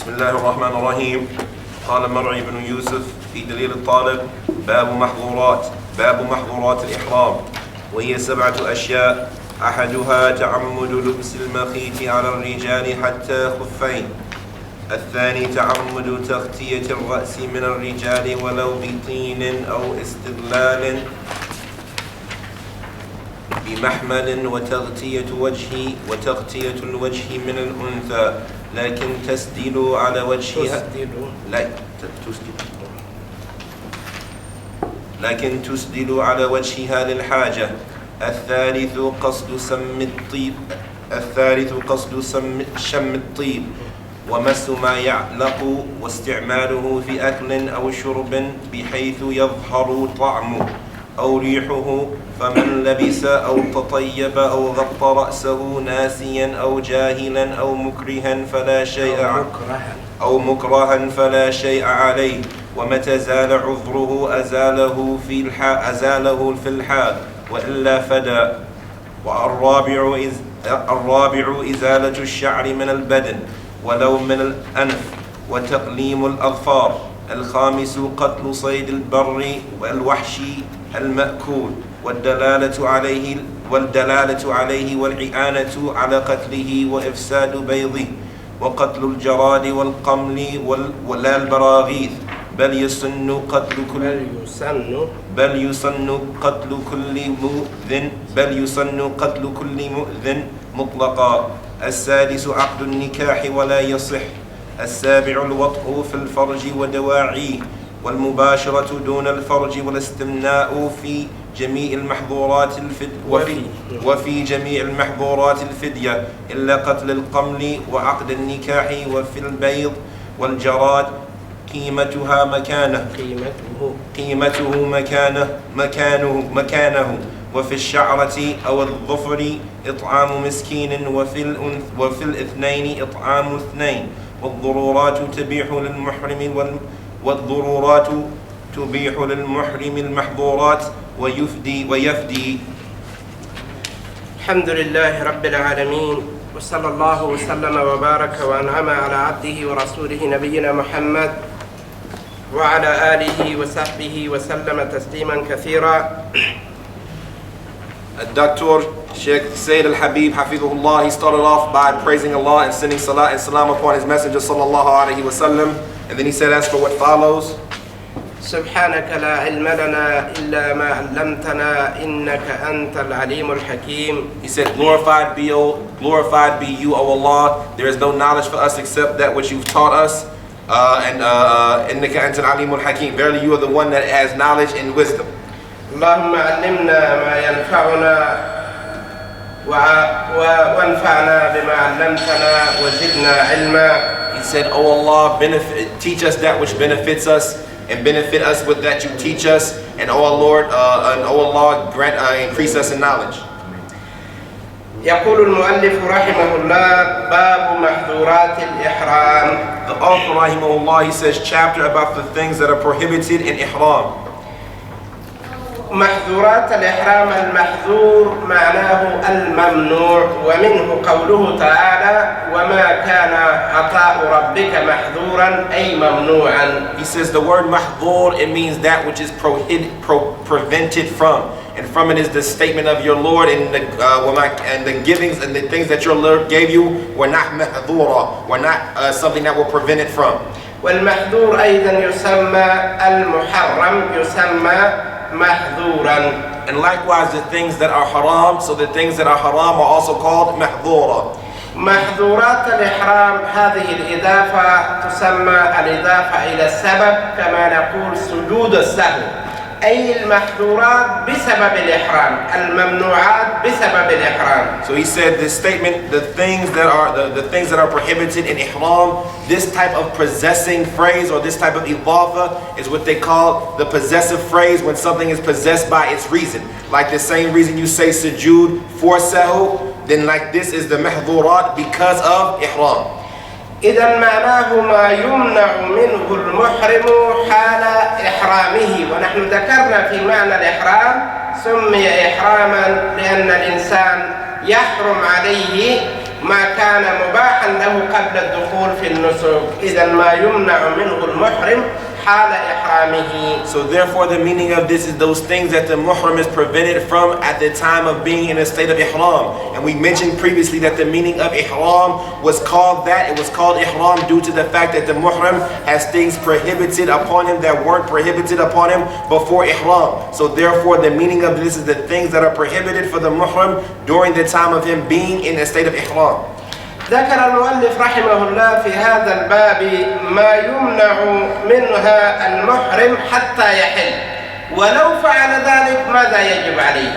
بسم الله الرحمن الرحيم. قال مرعي بن يوسف في دليل الطالب: باب محظورات الإحرام، وهي 7 أشياء. أحدها تعمد لبس المخيط على الرجال حتى خفين. الثاني تعمد تغطية الرأس من الرجال ولو بطين أو استظلال بمحمل، وتغطية الوجه من الأنثى، لكن تسدل على وجهها تسدل على وجهها للحاجة. الثالث قصد شم الطيب ومس ما يعلق، واستعماله في أكل أو شرب بحيث يظهر طعمه أو ريحه. فمن لبس أو تطيب أو غطى رأسه ناسيا أو جاهلا أو مكرها فلا شيء عليه، ومتى زال عذره أزاله في الحال، وإلا فدى. الرابع إزالة الشعر من البدن ولو من الأنف، وتقليم الأظفار. الخامس قتل صيد البر والوحشي المأكول، والدلالة عليه والإعانة على قتله وإفساد بيضه، وقتل الجراد والقمل ولا البراغيث. بل يسن قتل كل مؤذن مطلقا. السادس عقد النكاح ولا يصح. السابع الوطء في الفرج ودواعيه، والمباشرة دون الفرج، والاستمناء في جميع المحظورات الفدية إلا قتل القمل وعقد النكاح. وفي البيض والجراد قيمته مكانه. وفي الشعرة أو الظفر إطعام مسكين، وفي الاثنين إطعام 2. والضرورات تبيح للمحرم المحظورات ويفدي. الحمد لله رب العالمين، وصلى الله وسلم وبارك وأنعم على عبده ورسوله نبينا محمد وعلى آله وصحبه وسلم تسليما كثيرا. Dr. Shaykh Sayyid Ḥabīb, Hafidhullah, he started off by praising Allah and sending salat and salam upon his messenger sallallahu alaihi wasallam, and then he said, as for what follows, سبحانك لا علم لنا إلا ما علمتنا إنك أنت العليم الحكيم. He said, glorified be you, O Allah. There is no knowledge for us except that which you've taught us. إنك أنت العليم الحكيم. Verily you are the one that has knowledge and wisdom. اللهم علمنا ما ينفعنا وانفعنا بما علمتنا وزدنا علما. He said, O Allah, teach us that which benefits us, and benefit us with that you teach us, and O Allah, grant increase us in knowledge. يقول المؤلف رحمه الله: باب محظورات الإحرام. The author rahimahullah, he says chapter about the things that are prohibited in ihram. محظورات الإحرام، المحظور معناه الممنوع، ومنه قوله تعالى: وما كان عطاء ربك محظورا أي ممنوعا. He says the word mahzur, it means that which is prevented from, and from it is the statement of your Lord, and the givings and the things that your Lord gave you were not mahzura, were not something that were prevented from. والمحظور أيضا يسمى المحرم، يسمى محظورا. And likewise the things that are haram, so the things that are haram are also called mahzura. محظورات الإحرام هذه الإضافة تسمى الإضافة إلى السبب، كما نقول سجود السهو، أي المحظورات بسبب الإحرام، الممنوعات بسبب الإحرام. So he said this statement, the things that are prohibited in ihram, this type of possessing phrase or this type of idafa is what they call the possessive phrase, when something is possessed by its reason. Like the same reason you say sujood for sahu, then like this is the mahzurat because of ihram. إذا معناه ما يمنع منه المحرم حال إحرامه. ونحن ذكرنا في معنى الإحرام سمي إحراما لأن الإنسان يحرم عليه ما كان مباحا له قبل الدخول في النسك إذا ما يمنع منه المحرم حال إحرامه. So therefore the meaning of this is those things that the muhrim is prevented from at the time of being in a state of ihram. And we mentioned previously that the meaning of ihram was called that. It was called ihram due to the fact that the muhrim has things prohibited upon him that weren't prohibited upon him before ihram. So therefore the meaning of this is the things that are prohibited for the muhrim during the time of him being in a state of ihram. ذكر المؤلف رحمه الله في هذا الباب ما يمنع منها المحرم حتى يحل ولو فعل ذلك ماذا يجب عليه.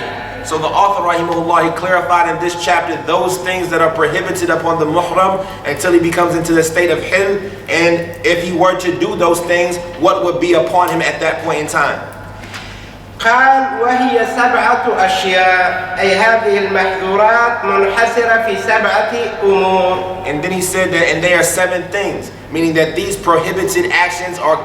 So the author rahimahullah, he clarified in this chapter those things that are prohibited upon the muhram until he becomes into the state of hil, and if he were to do those things, what would be upon him at that point in time. قال وهي 7 أشياء أي هذه المحظورات منحصرة في 7 أمور. And then he said that, and they are 7 things, meaning that these prohibited actions are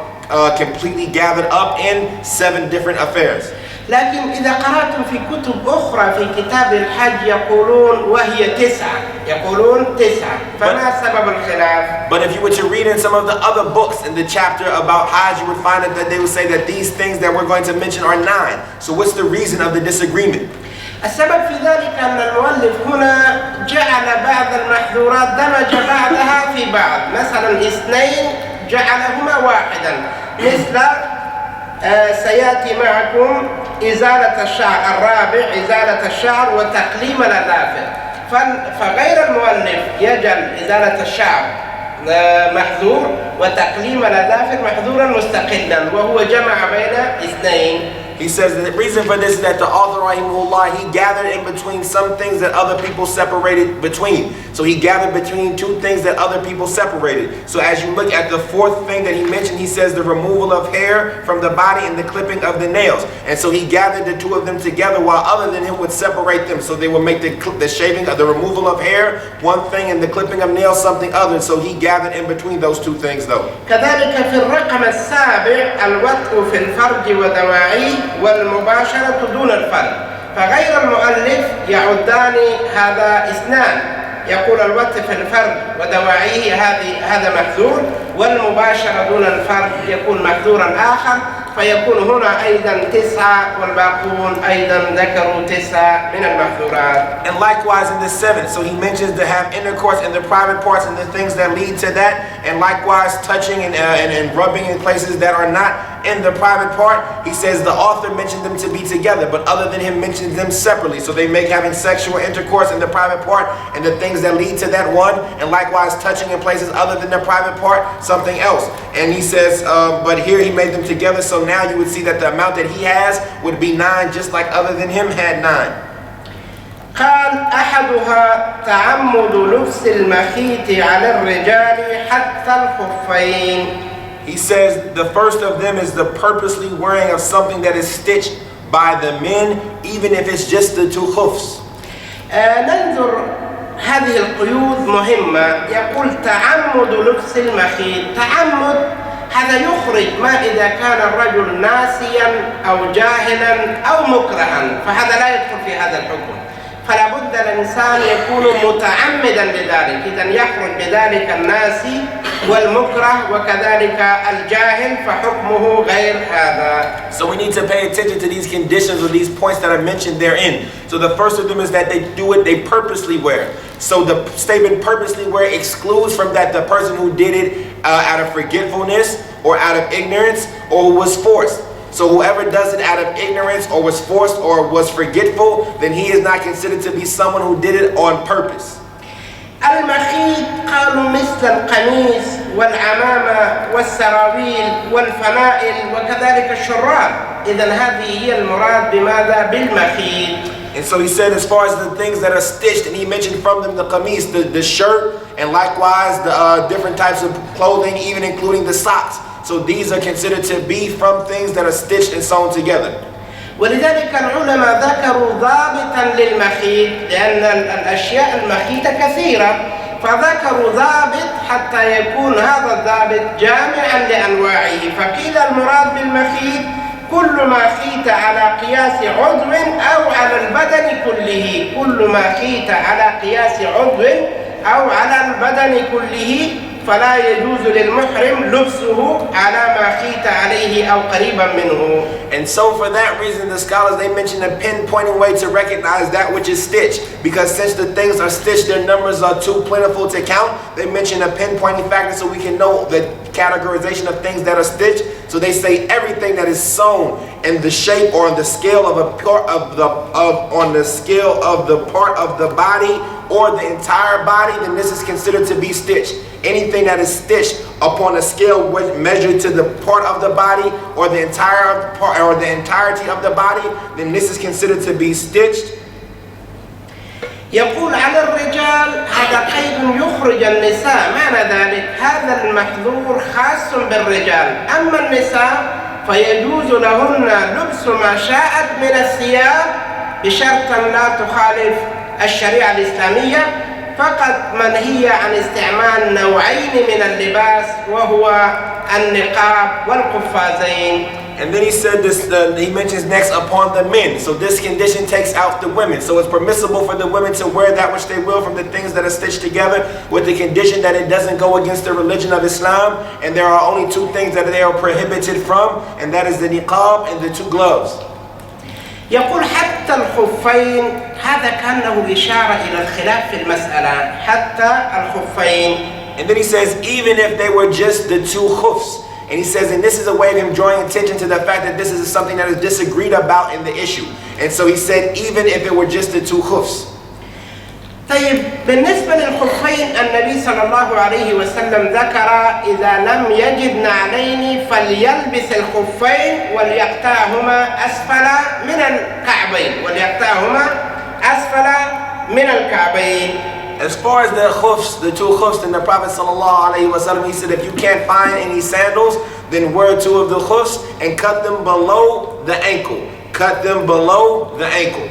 completely gathered up in 7 different affairs. لكن إذا قرأتم في كتب أخرى في كتاب الحج يقولون وهي 9 يقولون 9 فما سبب الخلاف؟ But if you were to read in some of the other books in the chapter about Hajj, you would find that they would say that these things that we're going to mention are 9. So what's the reason of the disagreement? السبب في ذلك أن المؤلف هنا جعل بعض المحظورات دمج بعضها في بعض، مثلا 2 جعلهما واحدا، مثل سيأتي معكم إزالة الشعر، الرابع إزالة الشعر وتقليم الأظافر، فغير المؤلف يجعل إزالة الشعر محظور وتقليم الأظافر محظورا مستقلا وهو جمع بين 2. He says the reason for this is that the author rahimahullah, he gathered in between some things that other people separated between. So he gathered between 2 things that other people separated. So as you look at the 4th thing that he mentioned, he says the removal of hair from the body and the clipping of the nails. And so he gathered the 2 of them together while other than him would separate them. So they would make the shaving, the removal of hair one thing and the clipping of nails something other. So he gathered in between those 2 things though. كذلك في الرقم 7 الوطء في الفرج ودواعيه والمباشرة دون الفرج، فغير المؤلف يعدان هذا 2، يقول الوطء في الفرج ودواعيه هذا محظور، والمباشرة دون الفرج يكون محظورا آخر، فيكون هنا أيضا 9 والباقون أيضا ذكروا 9 من المحظورات. And likewise in the 7th, so he mentions to have intercourse in the private parts and the things that lead to that, and likewise touching and rubbing in places that are not in the private part. He says the author mentioned them to be together, but other than him mentions them separately. So they make having sexual intercourse in the private part and the things that lead to that one, and likewise touching in places other than the private part, something else. And he says, but here he made them together, so now you would see that the amount that he has would be 9, just like other than him had 9. قال أحدها تعمد لبس المخيط على الرجال حتى الخفين. He says the first of them is the purposely wearing of something that is stitched by the men, even if it's just the 2 khufs. ننظر هذه القيود مهمة. يقول تعمد لبس المخيط، تعمد هذا يخرج ما إذا كان الرجل ناسيا أو جاهلا أو مكرها، فهذا لا يدخل في هذا الحكم. فلا بد الإنسان يكون متعمدا لذلك، إذا يخرج بذلك الناسي والمكره وكذلك الجاهل فحكمه غير هذا. So we need to pay attention to these conditions or these points that are mentioned therein. So the first of them is that they do it, they purposely wear. So the statement purposely wear excludes from that the person who did it out of forgetfulness or out of ignorance or who was forced. So whoever does it out of ignorance or was forced or was forgetful, then he is not considered to be someone who did it on purpose. المخيط قالوا مثل القميص والعمامة والسراويل والفنائل وكذلك الشراب، إذا هذه هي المراد بماذا؟ بالمخيط. And so he said as far as the things that are stitched, and he mentioned from them the qamis, the shirt, and likewise the different types of clothing, even including the socks. So these are considered to be from things that are stitched and sewn together. ولذلك العلماء ذكروا ضابطا للمخيط لأن الأشياء المخيطة كثيرة، فذكروا ضابط حتى يكون هذا الضابط جامعا لأنواعه، فقيل المراد بالمخيط كل ما خيط على قياس عضو أو على البدن كله، كل ما خيط على قياس عضو أو على البدن كله فلا يجوز للمحرم لبسه على ما خيط عليه أو قريبا منه. And so for that reason, the scholars, they mention a pinpointing way to recognize that which is stitched. Because since the things are stitched, their numbers are too plentiful to count. They mention a pinpointing factor so we can know the categorization of things that are stitched. So they say everything that is sewn in the shape or on the scale of a part of the part of the body or the entire body, then this is considered to be stitched. Anything that is stitched upon a scale measured to the part of the body or the entire part or the entirety of the body, then this is considered to be stitched. يقول على الرجال هذا قيد يخرج النساء. معنى ذلك هذا المحظور خاص بالرجال، أما النساء فيجوز لهن لبس ما شاءت من الثياب بشرط لا تخالف الشريعة الإسلامية، فقط منهية عن استعمال نوعين من اللباس وهو النقاب والقفازين. And then he said this, he mentions next upon the men. So this condition takes out the women. So it's permissible for the women to wear that which they will from the things that are stitched together with the condition that it doesn't go against the religion of Islam. And there are only two things that they are prohibited from, and that is the niqab and the two gloves. يقول حتى الخفين، هذا كأنه إشارة إلى الخلاف في المسألة. حتى الخفين. And then he says even if they were just the two khufs. And he says, and this is a way of him drawing attention to the fact that this is something that is disagreed about in the issue. And so he said, even if it were just the two khufs. طيب بالنسبة للخفين النبي صلى الله عليه وسلم ذكر إذا لم يجد نعلين فليلبس الخفين وليقطعهما أسفل من الكعبين. As far as the khufs, the two khufs, then the Prophet ﷺ, he said, if you can't find any sandals, then wear two of the khufs and cut them below the ankle. Cut them below the ankle.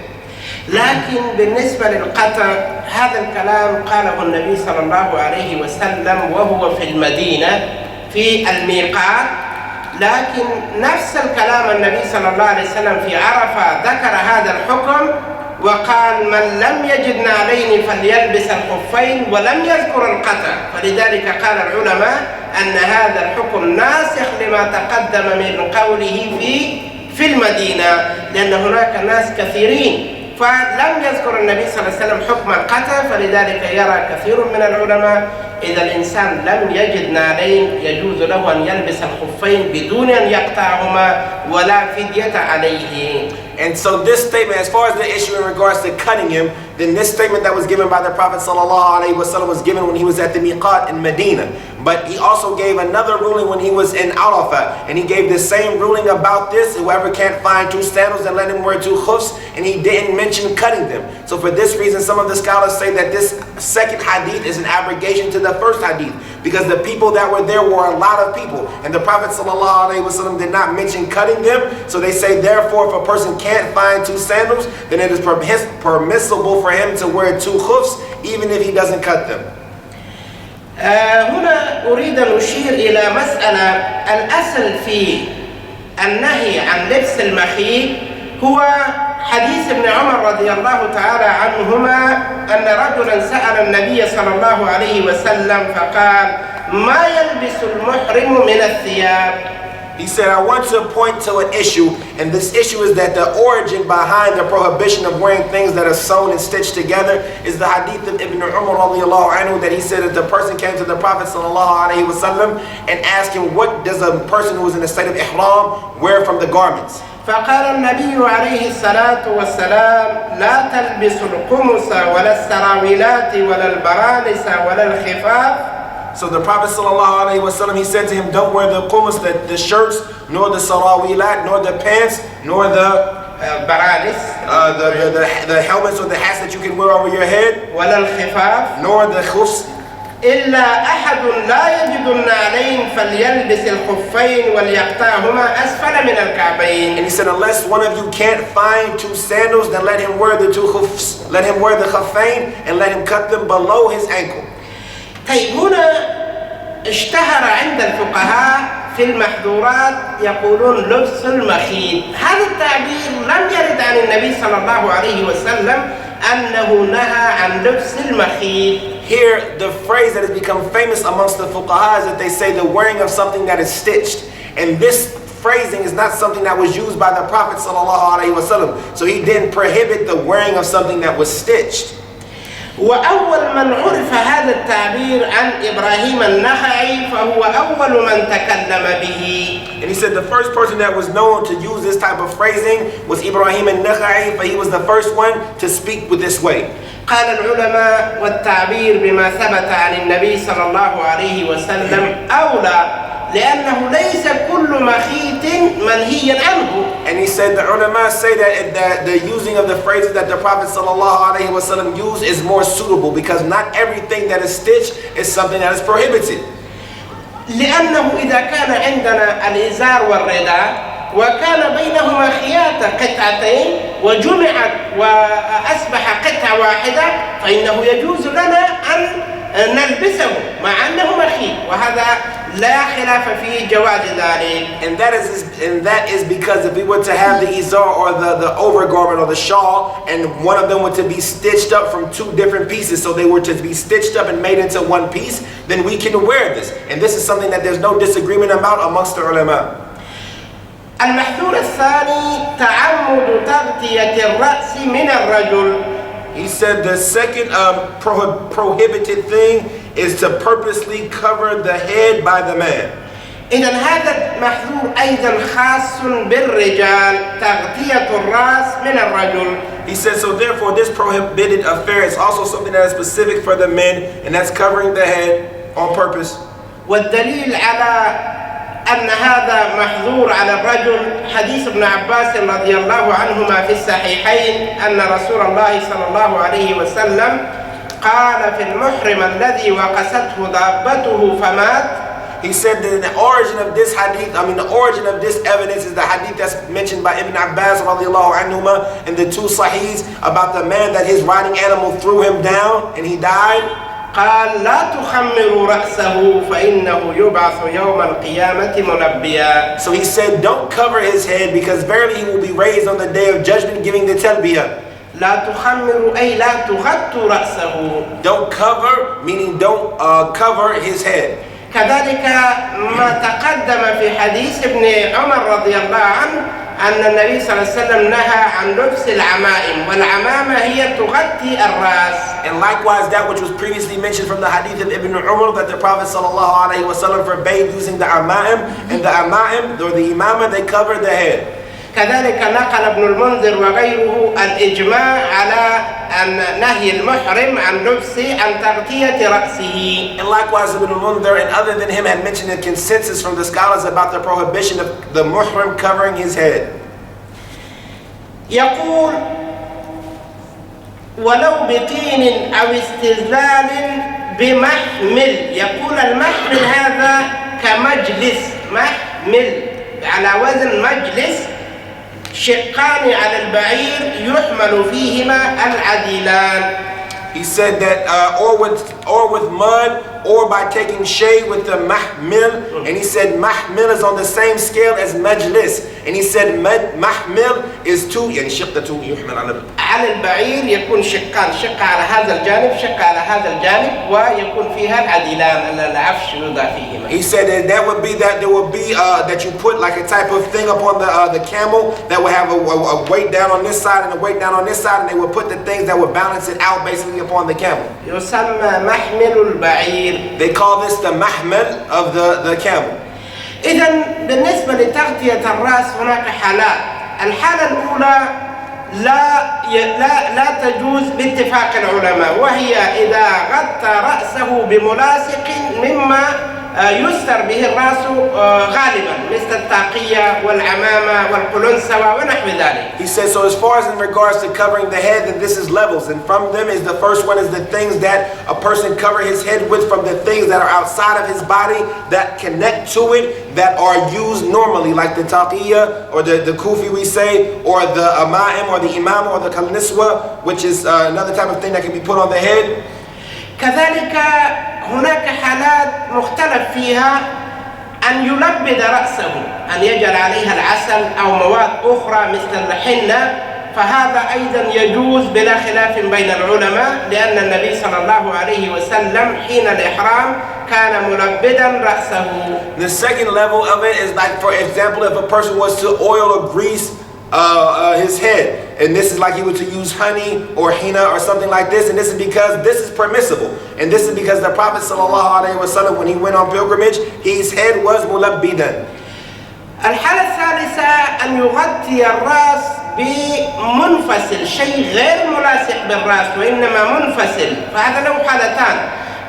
لكن بالنسبة للقطع هذا الكلام قاله النبي صلى الله عليه وسلم وهو في المدينة في الميقات، لكن نفس الكلام النبي صلى الله عليه وسلم في عرفة ذكر هذا الحكم وقال من لم يجد نعلين فليلبس الخفين ولم يذكر القطع. فلذلك قال العلماء أن هذا الحكم ناسخ لما تقدم من قوله في المدينة، لأن هناك ناس كثيرين فلم يذكر النبي صلى الله عليه وسلم حكم القطع. فلذلك يرى كثير من العلماء إذا الإنسان لم يجد نعلين يجوز له أن يلبس الخفين بدون أن يقطعهما ولا فدية عليه. And so this statement, as far as the issue in regards to cutting him, then this statement that was given by the Prophet ﷺ was given when he was at the miqat in Medina. But he also gave another ruling when he was in Arafah. And he gave the same ruling about this. Whoever can't find two sandals, then let him wear two khufs. And he didn't mention cutting them. So for this reason, some of the scholars say that this second hadith is an abrogation to the first hadith. Because the people that were there were a lot of people. And the Prophet ﷺ did not mention cutting them. So they say, therefore, if a person can't find two sandals, then it is permissible for him to wear two khufs, even if he doesn't cut them. هنا أريد أن أشير إلى مسألة. الأصل في النهي عن لبس المخيط هو حديث ابن عمر رضي الله تعالى عنهما أن رجلا سأل النبي صلى الله عليه وسلم فقال ما يلبس المحرم من الثياب. He said, I want to point to an issue, and this issue is that the origin behind the prohibition of wearing things that are sewn and stitched together is the hadith of Ibn Umar radiallahu anhu, that he said that the person came to the Prophet sallallahu alaihi wasallam and asked him, what does a person who is in a state of ihram wear from the garments? فقال النبي عليه الصلاة والسلام لا تلبسوا القمص ولا السراويلات ولا البرانس ولا الخفاف. So the Prophet ﷺ, he said to him, don't wear the qumus, the shirts, nor the sarawilat, nor the pants, nor the the helmets or the hats that you can wear over your head, ولا الخفاف, nor the khufs. إلا أحد لا يجد النعلين فليلبس الخفين وليقطعهما أسفل من الكعبين. And he said, unless one of you can't find two sandals, then let him wear the two khufs. Let him wear the khuffain and let him cut them below his ankle. طيب هنا اشتهر عند الفقهاء في المحظورات يقولون لبس المخيط. هذا التعبير لم يرد عن النبي صلى الله عليه وسلم أنه نهى عن لبس المخيط. here the phrase that has become famous amongst the fuqaha is that they say the wearing of something that is stitched. And this phrasing is not something that was used by the Prophet sallallahu alaihi wasallam. So he didn't prohibit the wearing of something that was stitched. وأول من عرف هذا التعبير عن إبراهيم النخعي فهو أول من تكلم به. And he said the first person that was known to use this type of phrasing was Ibrahim al-Nakha'i, but he was the first one to speak with this way. قال العلماء والتعبير بما ثبت عن النبي صلى الله عليه وسلم أولى لأنه ليس كل مخيط منهيا عنه. And he said the ulama say that the using of the phrases that the Prophet sallallahu alaihi wasallam used is more suitable because not everything that is stitched is something that is prohibited. لأنه إذا كان عندنا الإزار والرداء وكان بينهما خياطة قطعتين وجمعت وأصبح قطعة واحدة فإنه يجوز لنا أن نلبسه مع أنه مخيط وهذا لا خلاف فيه جواز ذلك. And that is because if we were to have the izar or the overgarment or the shawl and one of them were to be stitched up from two different pieces, so they were to be stitched up and made into one piece, then we can wear this. And this is something that there's no disagreement about amongst the ulama. المحذور الثاني تعمد تغطية الرأس من الرجل. He said the second prohibited thing is to purposely cover the head by the man. إذن هذا المحذور أيضا خاص بالرجال تغطية الرأس من الرجل. He said so therefore this prohibited affair is also something that is specific for the men, and that's covering the head on purpose. والدليل على أن هذا محظور على الرجل حديث ابن عباس رضي الله عنهما في الصحيحين أن رسول الله صلى الله عليه وسلم قال في المحرم الذي وقسته ضابته فمات. He said that the origin of this hadith, the origin of this evidence is the hadith that's mentioned by Ibn Abbas radiallahu anhuma in the two sahihs about the man that his riding animal threw him down and he died. قال لا تخمروا رأسه فإنه يبعث يوم القيامة ملبيا. So he said, don't cover his head because verily he will be raised on the day of judgment giving the talbiyah. لا تخمروا أي لا تغطوا رأسه. Don't cover meaning don't cover his head. كذلك ما تقدم في حديث ابن عمر رضي الله عنه أن النبي صلى الله عليه وسلم نهى عن لبس العمائم والعمامة هي تغطي الرأس. And likewise that which was previously mentioned from the hadith of Ibn Umar that the Prophet sallallahu alaihi wasallam forbade using the amaim, and the amaim or the imama they cover the head. كذلك نقل ابن المنذر وغيره الإجماع على أن نهي المحرم عن تغطية رأسه. And likewise Ibn al-Mundhir and other than him had mentioned a consensus from the scholars about the prohibition of the muhrim covering his head. يقول ولو بطين أو استذلال بمحمل. يقول المحمل هذا كمجلس محمل على وزن مجلس شقان على البعير يحمل فيهما العديلان. He said that or with mud or by taking shade with the mahmil, and he said mahmil is on the same scale as majlis, and he said mahmil is two يعني شقة يحمل على البعير يكون شقان شقة على هذا الجانب شقة على هذا الجانب ويكون فيها العديلان العفش يوضع فيهما. He said that would be that you put like a type of thing upon the camel that would have a weight down on this side and a weight down on this side, and they would put the things that would balance it out basically upon the camel. يسمى محمل البعير. They call this the mahmal of the camel. إذن بالنسبة لتغطية الرأس هناك حالات. الحالة الأولى لا تجوز باتفاق العلماء، وهي إذا غطى رأسه بملاصق مما يستر به الرأس غالبا مثل الطاقية والعمامة والقلنسوة ونحو ذلك. He says so as far as in regards to covering the head, then this is levels, and from them is the first one is the things that a person cover his head with from the things that are outside of his body that connect to it that are used normally, like the taqiyya or the kufi we say, or the ama'im or the imam or the kalniswa, which is another type of thing that can be put on the head. كذلك هناك حالات مختلف فيها أن يلبد رأسه، أن يجعل عليها العسل أو مواد أخرى مثل الحنة، فهذا أيضا يجوز بلا خلاف بين العلماء، لأن النبي صلى الله عليه وسلم حين الإحرام كان ملبدا رأسه. The second level of it is like, for example, if a person was to oil or grease his head, and this is like he was to use honey or henna or something like this, and this is because this is permissible, and this is because the Prophet sallallahu alaihi wasallam, when he went on pilgrimage, his head was mulabbidan. الحالة الثالثة أن يغطي الرأس بمنفصل، شيء غير ملاصق بالرأس وإنما منفصل، فهذا له حالتان.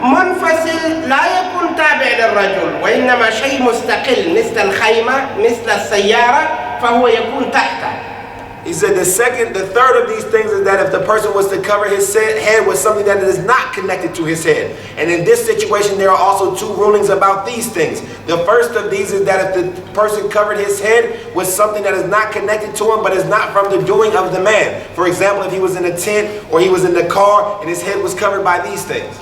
منفصل لا يكون تابع للرجل وإنما شيء مستقل مثل الخيمة مثل السيارة، فهو يكون تحته. He said the third of these things is that if the person was to cover his head with something that is not connected to his head. And in this situation, there are also two rulings about these things. The first of these is that if the person covered his head with something that is not connected to him, but is not from the doing of the man. For example, if he was in a tent or he was in the car and his head was covered by these things.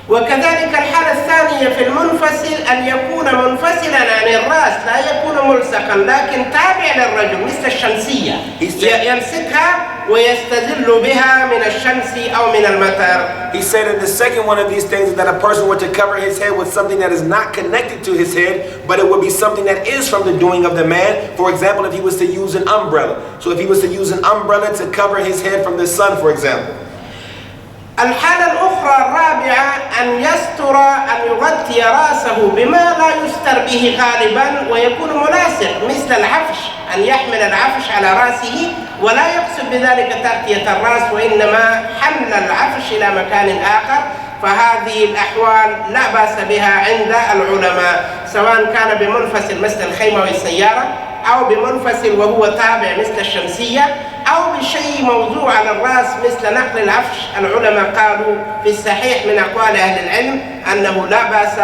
وكذلك الحالة الثانية في المنفصل أن يكون منفصلا عن الرأس، لا يكون ملصقا لكن تابع للرجل مثل الشمسية، يمسكها ويستدل بها من الشمس أو من المطر. He said that the second one of these things is that a person were to cover his head with something that is not connected to his head, but it would be something that is from the doing of the man. For example, if he was to use an umbrella. So if he was to use an umbrella to cover his head from the sun, for example. الحالة الأخرى الرابعة أن يستر، أن يغطي رأسه بما لا يستر به غالبا ويكون ملاصق مثل العفش، أن يحمل العفش على رأسه ولا يقصد بذلك تغطية الرأس وإنما حمل العفش إلى مكان آخر، فهذه الأحوال لا بأس بها عند العلماء، سواء كان بمنفصل مثل الخيمة والسيارة أو بمنفصل وهو تابع مثل الشمسية أو بشيء موضوع على الرأس مثل نقل العفش. العلماء قالوا في الصحيح من أقوال أهل العلم أنه لا بأس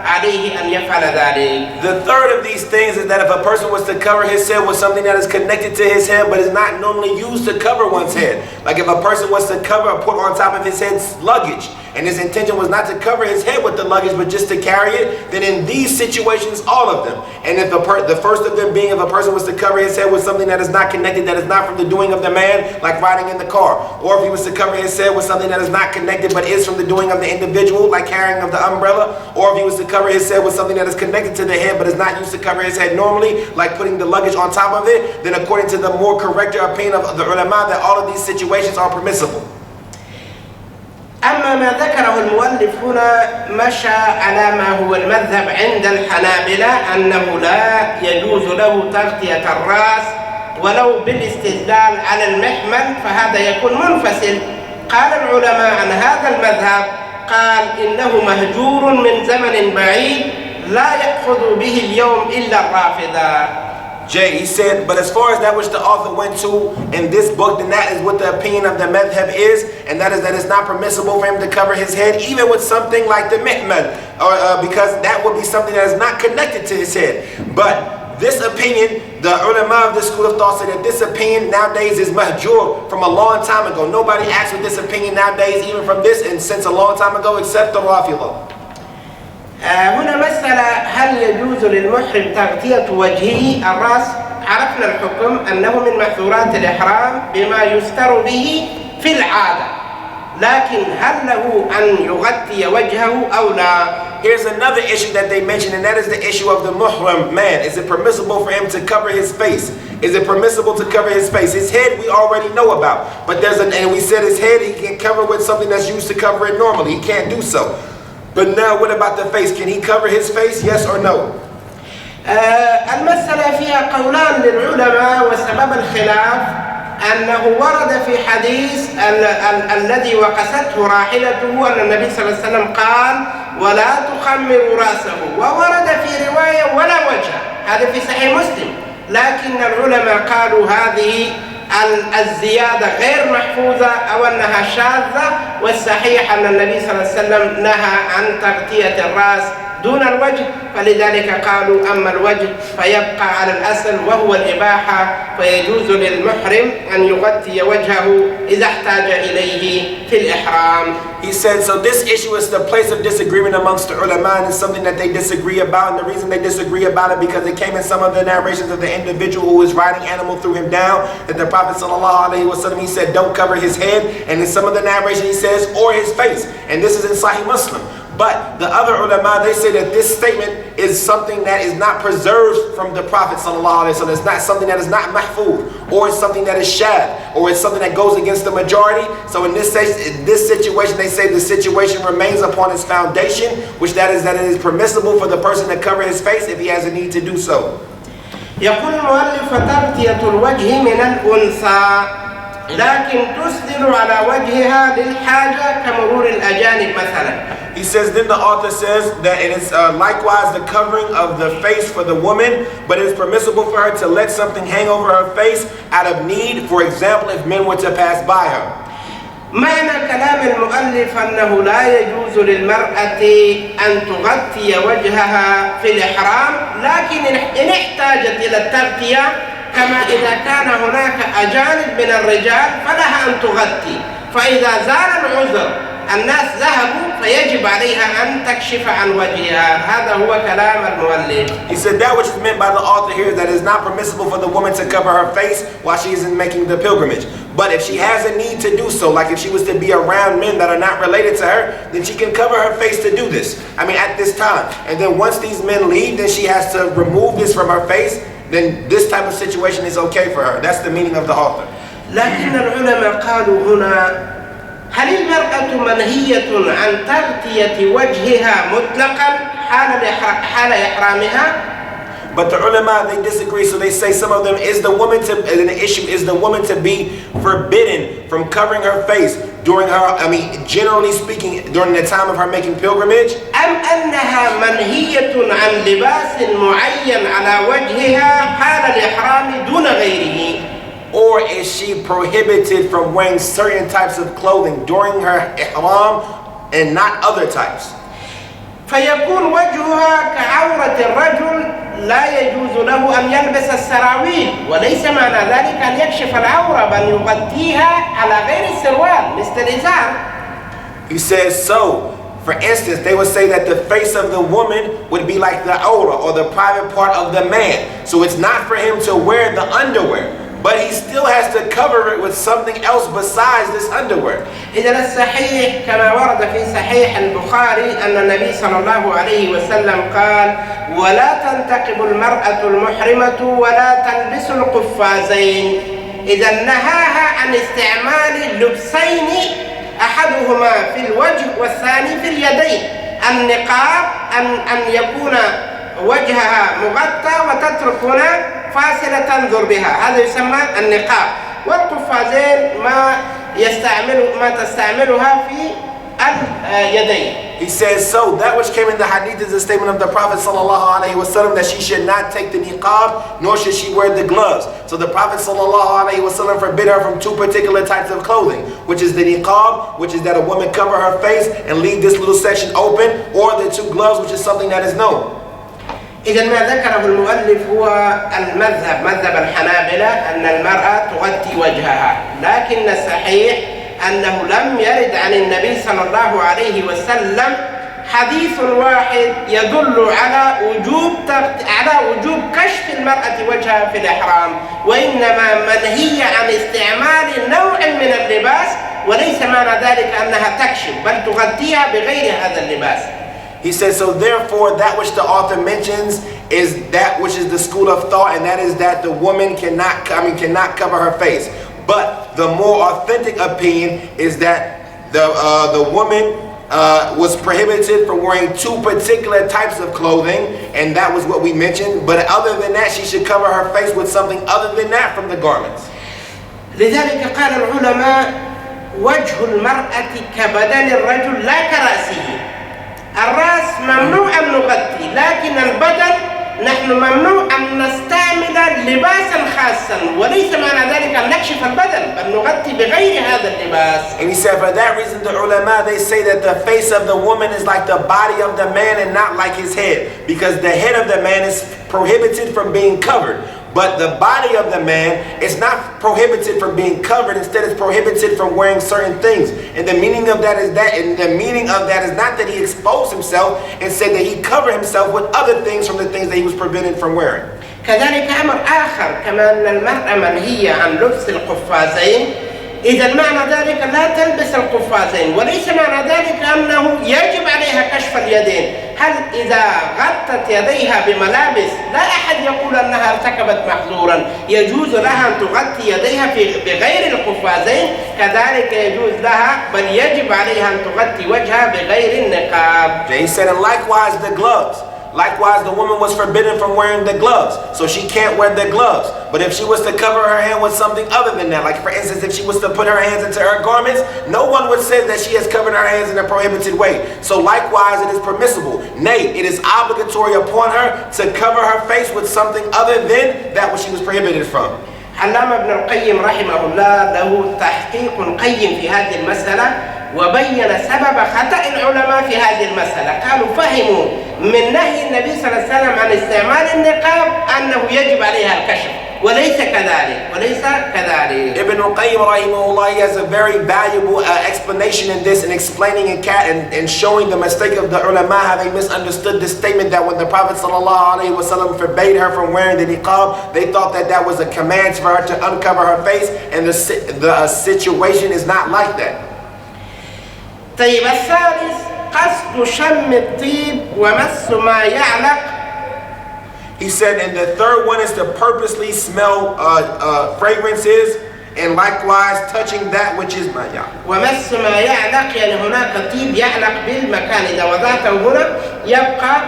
عليه أن يفعل ذلك. The third of these things is that if a person was to cover his head with something that is connected to his head but is not normally used to cover one's head, like if a person was to cover or put on top of his head luggage, and his intention was not to cover his head with the luggage but just to carry it, then in these situations, all of them. And if the first of them being if a person was to cover his head with something that is not connected, that is not from the doing of the man, like riding in the car, or if he was to cover his head with something that is not connected but is from the doing of the individual, like carrying of the umbrella, or if he was to cover his head with something that is connected to the head but is not used to cover his head normally, like putting the luggage on top of it, then according to the more correct opinion of the ulama, that all of these situations are permissible. أما ما ذكره المؤلف هنا مشى على ما هو المذهب عند الحنابلة أنه لا يجوز له تغطية الرأس ولو بالاستدلال على المحمل، فهذا يكون منفصل. قال العلماء عن هذا المذهب، قال إنه مهجور من زمن بعيد لا يأخذ به اليوم إلا الرافضة. Jay, he said, but as far as that which the author went to in this book, then that is what the opinion of the madhab is, and that is that it's not permissible for him to cover his head, even with something like the mihmal, because that would be something that is not connected to his head. But this opinion, the ulama of this school of thought said that this opinion nowadays is mahjur from a long time ago. Nobody acts with this opinion nowadays, even from this, and since a long time ago, except the Rafida. هنا مسألة هل يجوز للمحرم تغطية وجهه الرأس؟ عرفنا الحكم أنه من محظورات الإحرام بما يستر به في العادة، لكن هل له أن يغطي وجهه أو لا؟ Here's another issue that they mentioned, and that is the issue of the muhrim man. Is it permissible for him to cover his face? Is it permissible to cover his face? His head we already know about, but and we said his head he can cover with something that's used to cover it normally. He can't do so. But now what about the face? Can he cover his face? Yes or no? المسألة فيها قولان للعلماء، وسبب الخلاف أنه ورد في حديث الذي وقسته راحلته أن النبي صلى الله عليه وسلم قال ولا تخمر رأسه، وورد في رواية ولا وجه، هذا في صحيح مسلم، لكن العلماء قالوا هذه الزيادة غير محفوظة أو أنها شاذة، والصحيح أن النبي صلى الله عليه وسلم نهى عن تغطية الرأس دون الوجه، فلذلك قالوا أما الوجه فيبقى على الأصل وهو الإباحة، فيجوز للمحرم أن يغطي وجهه إذا احتاج إليه في الإحرام. He said, so this issue is the place of disagreement amongst the ulama, and it's something that they disagree about, and the reason they disagree about it because it came in some of the narrations of the individual who was riding animal threw him down, that the Prophet ﷺ, he said don't cover his head, and in some of the narrations he says or his face, and this is in Sahih Muslim. But the other ulama, they say that this statement is something that is not preserved from the Prophet ﷺ. It's not something that is not mahfuz, or it's something that is shad, or it's something that goes against the majority. So in this situation, they say the situation remains upon its foundation, which that it is permissible for the person to cover his face if he has a need to do so. يقول المؤلف تغطية الوجه من الأنثى لكن تسدل على وجهها للحاجة كمرور الأجانب مثلا. He says, then the author says that it is likewise the covering of the face for the woman, but it is permissible for her to let something hang over her face out of need, for example, if men were to pass by her. معنى كلام المؤلف أنه لا يجوز للمرأة أن تغطي وجهها في الإحرام، لكن إن احتاجت إلى التغطية كما إذا كان هناك أجانب من الرجال فلها أن تغطي، فإذا زال العذر الناس ذهبوا فيجب عليها أن تكشف عن وجهها. هذا هو كلام المؤلف. He said that which is meant by the author here is that it is not permissible for the woman to cover her face while she is making the pilgrimage. But if she has a need to do so, like if she was to be around men that are not related to her, then she can cover her face to do this. I mean, at this time. And then once these men leave, then she has to remove this from her face. Then this type of situation is okay for her. That's the meaning of the author. لكن العلماء قالوا هنا هل المرأة منهية عن تغطية وجهها مطلقا حال إحرامها؟ But the ulama, they disagree, so they say some of them is the woman to, and the issue is the woman to be forbidden from covering her face during her, generally speaking, during the time of her making pilgrimage. أم أنها منهية عن لباس معين على وجهها حال الإحرام دون غيره؟ Or is she prohibited from wearing certain types of clothing during her ihram and not other types? فيكون وجهها كعورة الرجل لا يجوز له أن يلبس السراويل، وليس معنى ذلك أن يكشف العورة بل يغطيها على غير السروال مثل الإزار. He says so. For instance, they would say that the face of the woman would be like the aura or the private part of the man. So it's not for him to wear the underwear, but he still has to cover it with something else besides this underwear. إذا الصحيح كما ورد في صحيح البخاري أن النبي صلى الله عليه وسلم قال: ولا تنتقب المرأة المحرمة ولا تلبس القفازين. إذا نهاها عن استعمال لبسين أحدهما في الوجه والثاني في اليدين. النقاب أن يكون وجهها مغطى وتترك هنا فاصلة تنظر بها، هذا يسمى النقاب. والقفازين ما تستعملها في اليدين. He says, so that which came in the hadith is a statement of the Prophet ﷺ that she should not take the niqab, nor should she wear the gloves. So the Prophet ﷺ forbid her from two particular types of clothing, which is the niqab, which is that a woman cover her face and leave this little section open, or the two gloves, which is something that is known. إذا ما ذكره المؤلف هو المذهب، مذهب الحنابلة، أن المرأة تغطي وجهها، لكن الصحيح أنه لم يرد عن النبي صلى الله عليه وسلم حديث واحد يدل على وجوب كشف المرأة وجهها في الإحرام، وإنما منهي عن استعمال نوع من اللباس، وليس معنى ذلك أنها تكشف بل تغطيها بغير هذا اللباس. He says, so therefore that which the author mentions is that which is the school of thought, and that is that the woman cannot cover her face. But the more authentic opinion is that the woman was prohibited from wearing two particular types of clothing, and that was what we mentioned. But other than that, she should cover her face with something other than that from the garments. لذلك قال العلماء: وجه المرأة كبدن الرجل لا كرأسه. الرأس ممنوع أن نغطي، لكن البدن نحن ممنوع أن نستعمل الكاملة لباسا خاصا، وليس معنى ذلك أن نكشف البدن بل نغطي بغير هذا اللباس. And he said for that reason the ulama, they say that the face of the woman is like the body of the man and not like his head, because the head of the man is prohibited from being covered. But the body of the man is not prohibited from being covered. Instead, it's prohibited from wearing certain things. And the meaning of that is not that he exposed himself and said that he covered himself with other things from the things that he was prevented from wearing. كذلك أمر آخر كما أن المرأة منهية عن لبس القفازين، إذا معنى ذلك لا تلبس القفازين، وليس معنى ذلك أنه يجب عليها كشف اليدين. هل إذا غطت يديها بملابس لا أحد يقول أنها ارتكبت محظورا، يجوز لها أن تغطي يديها بغير القفازين، كذلك يجوز لها بل يجب عليها أن تغطي وجهها بغير النقاب. He said, and likewise the gloves. Likewise, the woman was forbidden from wearing the gloves, so she can't wear the gloves. But if she was to cover her hand with something other than that, like for instance, if she was to put her hands into her garments, no one would say that she has covered her hands in a prohibited way. So likewise, it is permissible. Nay, it is obligatory upon her to cover her face with something other than that which she was prohibited from. علامة ابن القيم رحمه الله له تحقيق قيم في هذه المسألة، وبين سبب خطأ العلماء في هذه المسألة. قالوا فهموا من نهي النبي صلى الله عليه وسلم عن استعمال النقاب أنه يجب عليها الكشف، وليس كذلك. Ibn al-Qayyim rahimahullah, he has a very valuable explanation in this, and explaining and showing the mistake of the ulama, how they misunderstood the statement that when the Prophet sallallahu alaihi wasallam forbade her from wearing the niqab, they thought that that was a command for her to uncover her face, and the situation is not like that. طيب الثالث قصد شم الطيب ومس ما يعلق. He said, and the third one is to purposely smell fragrances, and likewise touching that which is maya. ومس ما يعلق يعني هناك طيب يعلق بالمكان، إذا وضعته هنا يبقى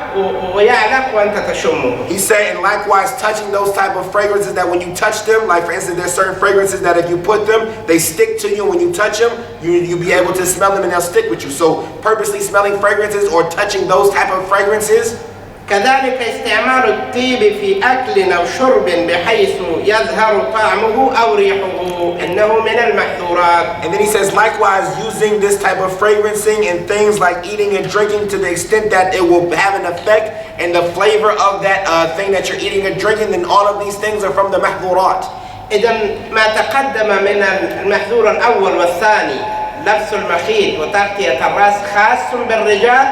ويعلق وأنت تشمه. He said, and likewise touching those type of fragrances that when you touch them, like for instance, there's certain fragrances that if you put them, they stick to you. When you touch them, you'll be able to smell them and they'll stick with you. So purposely smelling fragrances or touching those type of fragrances. كذلك استعمال الطيب في أكل أو شرب بحيث يظهر طعمه أو ريحه إنه من المحظورات. And then he says, likewise using this type of fragrancing in things like eating and drinking to the extent that it will have an effect and the flavor of that thing that you're eating and drinking, then all of these things are from the محظورات. إذا ما تقدم من المحظور الأول والثاني لبس المخيط وتغطية الرأس خاص بالرجال،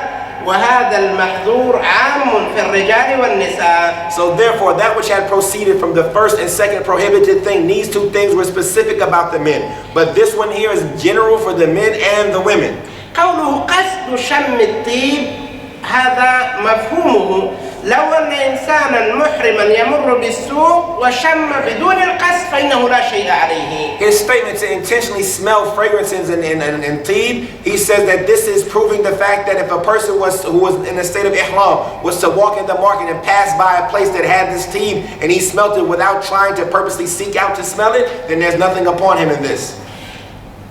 وهذا المحظور عام في الرجال والنساء. So therefore, that which had proceeded from the first and second prohibited thing, these two things were specific about the men, but this one here is general for the men and the women. قوله قصد شم الطيب هذا مفهومه لو أن إنسانا محرما يمر بالسوق وشم بدون القصد فإنه لا شيء عليه. His statement to intentionally smell fragrances and tib, he says that this is proving the fact that if a person who was in a state of ihram was to walk in the market and pass by a place that had this tib and he smelt it without trying to purposely seek out to smell it, then there's nothing upon him in this.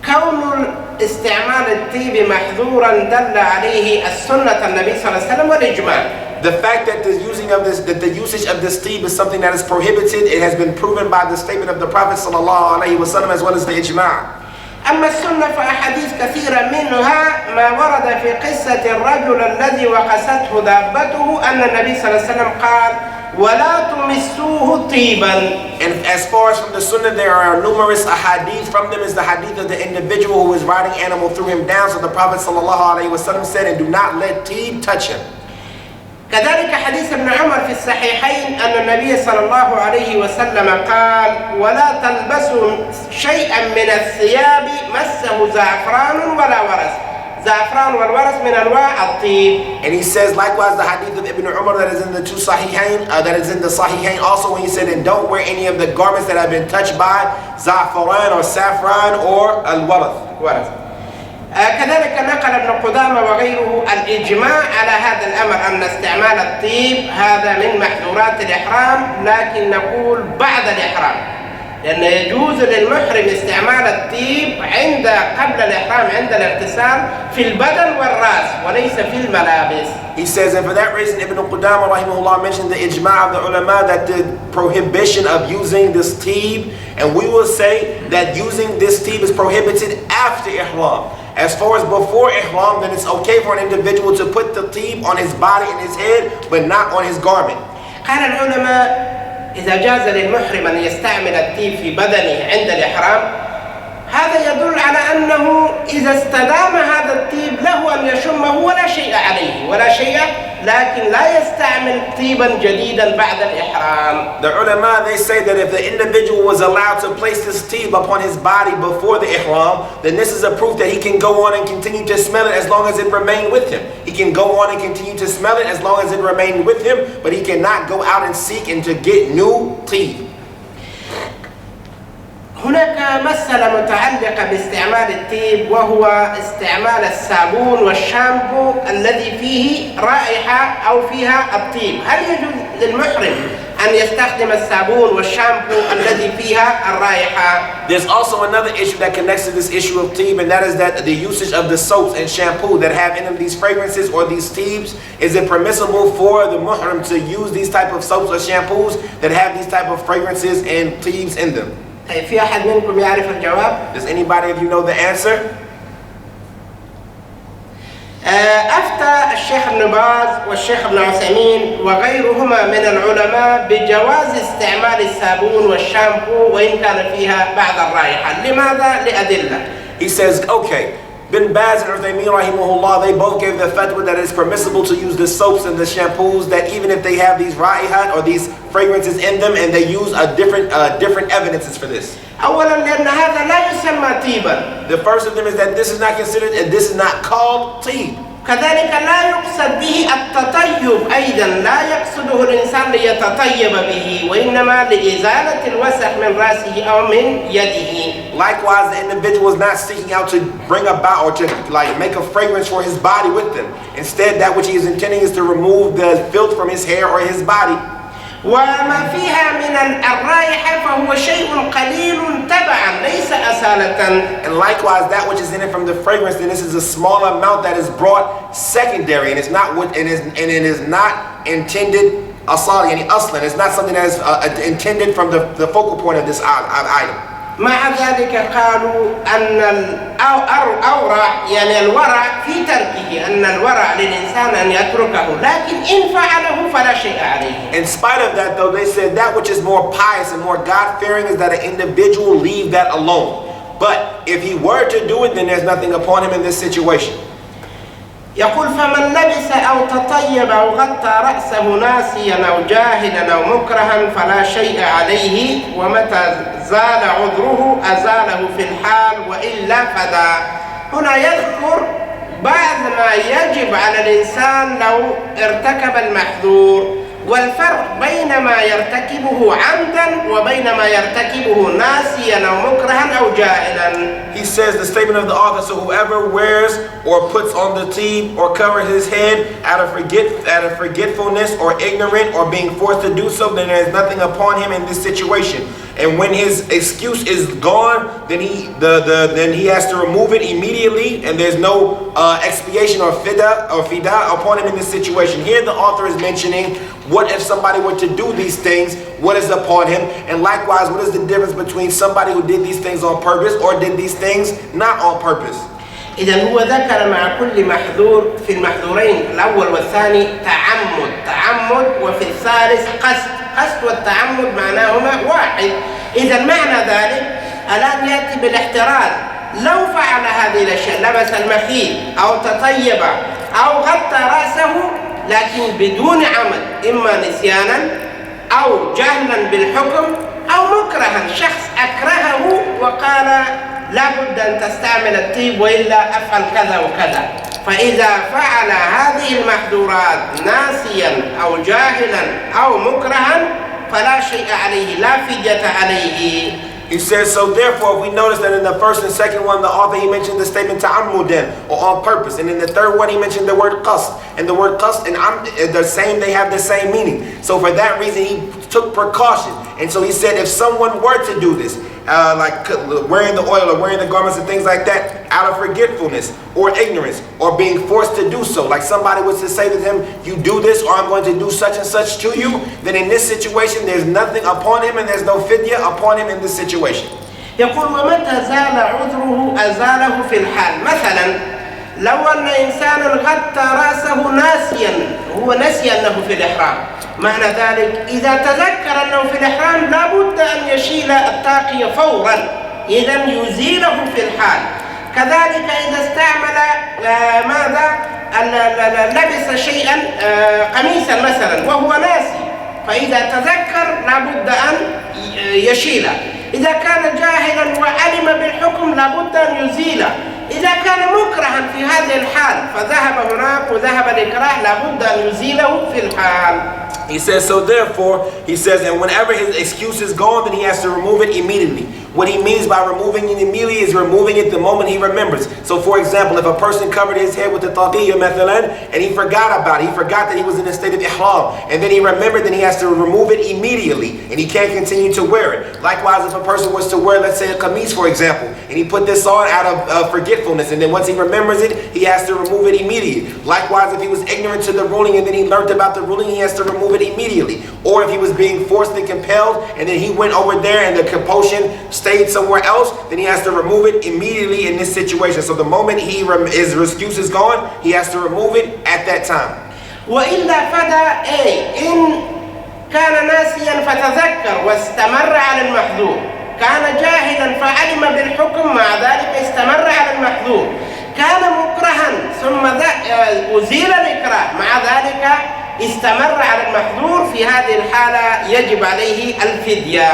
كون استعمال الطيب محظورا دل عليه السنة النبي صلى الله عليه وسلم والإجماع. The fact that the usage of this tib is something that is prohibited, it has been proven by the statement of the Prophet sallallahu alaihi wasallam as well as the ijma'. أما السنة فأحاديث كثيرة منها ما ورد في قصة الرجل الذي وقسته دابته أن النبي صلى الله عليه وسلم قال ولا تمسوه طيبا. And as far as from the sunnah, there are numerous ahadith. From them is the hadith of the individual who was riding animal threw him down. So the Prophet sallallahu alaihi wasallam said, and do not let tib touch him. كذلك حديث ابن عمر في الصحيحين أن النبي صلى الله عليه وسلم قال ولا تلبسوا شيئا من الثياب مسه زعفران ولا ورس. زعفران والورس من أنواع الطيب. And he says likewise the hadith of Ibn Umar that is in the two Sahihain, that is in the Sahihain also, when he said, and don't wear any of the garments that have been touched by za'faran or saffron or al-warath. كذلك نقل ابن قدامة وغيره الإجماع على هذا الأمر أن استعمال الطيب هذا من محظورات الإحرام، لكن نقول بعد الإحرام، لأن يجوز للمحرم استعمال الطيب قبل الإحرام عند الاغتسال في البدن والرأس وليس في الملابس. He says, and for that reason, Ibn Qudama rahimahullah mentioned the ijma' of the ulama that the prohibition of using this tib, and we will say that using this tib is prohibited after ihram. As far as before ihram, then it's okay for an individual to put the tib on his body and his head, but not on his garment. قال العلماء إذا جاز للمحرم أن يستعمل الطيب في بدنه عند الإحرام هذا يدل على أنه إذا استدام هذا الطيب له أن يشمه ولا شيء عليه لكن لا يستعمل طيبا جديدا بعد الإحرام. The ulama, they say that if the individual was allowed to place this tib upon his body before the ihram, then this is a proof that he can go on and continue to smell it as long as it remained with him. He can go on and continue to smell it as long as it remained with him, but he cannot go out and seek and to get new tib. هناك مسألة متعلقة باستعمال الطيب وهو استعمال الصابون والشامبو الذي فيه رائحة أو فيها الطيب. هل يجوز للمحرم أن يستخدم الصابون والشامبو الذي فيها الرائحة؟ There's also another issue that connects to this issue of tib, and that is that the usage of the soaps and shampoo that have in them these fragrances or these tibs, is it permissible for the muhrim to use these type of soaps or shampoos that have these type of fragrances and tibs in them? في أحد منكم يعرف الجواب؟ Does anybody of you know the answer? أفتى الشيخ ابن باز والشيخ ابن عثيمين وغيرهما من العلماء بجواز استعمال الصابون والشامبو وإن كان فيها بعض الرائحة. لماذا؟ لأدلة. He says, okay, Bin Baz and Uthaymeen rahimahullah, they both gave the fatwa that it's permissible to use the soaps and the shampoos, that even if they have these raihat or these fragrances in them, and they use different evidences for this. أولاً لأن هذا لا يسمى طيباً. The first of them is that this is not considered, and this is not called tib. كذلك لا يقصد به التطيب أيضاً، لا يقصده الإنسان ليتطيب به وإنما لإزالة الوسخ من رأسه أو من يده. Likewise, the individual is not seeking out to bring about or to make a fragrance for his body with them. Instead, that which he is intending is to remove the filth from his hair or his body. وما فيها من الرائحة فهو شيء قليل تبعاً ليس أصالة. And likewise, that which is in it from the fragrance, then this is a small amount that is brought secondary, and it's not what it is not intended asali, any aslan. It's not something that is intended from the focal point of this item. مع ذلك قالوا أن الأورع يعني الورع في تركه، أن الورع للإنسان أن يتركه، لكن إن فعله فلا شيء عليه. In spite of that, though, they said that which is more pious and more God-fearing is that an individual leave that alone. But if he were to do it, then there's nothing upon him in this situation. يقول فمن لبس أو تطيب أو غطى رأسه ناسيا أو جاهلا أو مكرها فلا شيء عليه ومتى زال عذره أزاله في الحال وإلا فدا. هنا يذكر بعض ما يجب على الإنسان لو ارتكب المحظور، والفرق بين ما يرتكبه عمدا وبين ما يرتكبه ناسيا أو مكرها أو جاهلا. He says the statement of the author, so whoever wears or puts on the tib or covers his head out of forgetfulness or ignorant or being forced to do so, then there is nothing upon him in this situation. And when his excuse is gone, then he has to remove it immediately, and there's no expiation or fida upon him in this situation. Here the author is mentioning what if somebody were to do these things, what is upon him, and likewise what is the difference between somebody who did these things on purpose or did these things not on purpose. إذا هو ذكر مع كل محذور في المحذورين الأول والثاني تعمد وفي الثالث قصد والتعمد معناهما واحد. إذا معنى ذلك الآن يأتي بالاحتراز، لو فعل هذه الأشياء لبس المخيط أو تطيب أو غطى رأسه لكن بدون عمد، إما نسيانا أو جهلا بالحكم أو مكرها، شخص أكرهه وقال لا بد أن تستعمل الطيب وإلا أفعل كذا وكذا، فإذا فعل هذه المحظورات ناسيا أو جاهلا أو مكرها فلا شيء عليه، لا فدية عليه. He says, so therefore, we notice that in the first and second one, the author, he mentioned the statement ta'ammudan, or on purpose. And in the third one, he mentioned the word qasd. And the word qasd and the same, they have the same meaning. So for that reason, he took precaution. And so he said, if someone were to do this, like wearing the oil or wearing the garments and things like that, out of forgetfulness or ignorance or being forced to do so, like somebody was to say to them, you do this or I'm going to do such and such to you, then in this situation there's nothing upon him and there's no fidya upon him in this situation. يقول ومتى زال عذره أزاله في الحال. مثلا لو أن إنسانا غطى رأسه ناسيا، هو نسي أنه في الإحرام، معنى ذلك إذا تذكر أنه في الإحرام لابد أن يشيل الطاقية فورا، إذا يزيله في الحال. كذلك إذا استعمل لبس شيئا قميصا مثلا وهو ناسي، فإذا تذكر لابد أن يشيله. إذا كان جاهلا وعلم بالحكم لابد أن يزيله. إذا كان مكرها في هذه الحال فذهب هناك وذهب الإكراه لابد أن يزيله في الحال. He says, so therefore, he says, and whenever his excuse is gone, then he has to remove it immediately. What he means by removing it immediately is removing it the moment he remembers. So for example, if a person covered his head with the taqiyya mathalan, and he forgot about it, he forgot that he was in a state of ihram, and then he remembered, then he has to remove it immediately, and he can't continue to wear it. Likewise, if a person was to wear, let's say, a qamis, for example, and he put this on out of forgetfulness, and then once he remembers it, he has to remove it immediately. Likewise, if he was ignorant to the ruling, and then he learned about the ruling, he has to remove it immediately. Or if he was being forced and compelled, and then he went over there and the compulsion stayed somewhere else, then he has to remove it immediately in this situation. So the moment his excuse is gone, he has to remove it at that time. وإلا فدا إن كان ناسيا فتذكر واستمر على المحظور، كان جاهلا فعلم بالحكم مع ذلك استمر على المحظور، كان مكرها ثم أزيل الإكراه مع ذلك استمر على المحظور، في هذه الحالة يجب عليه الفدية.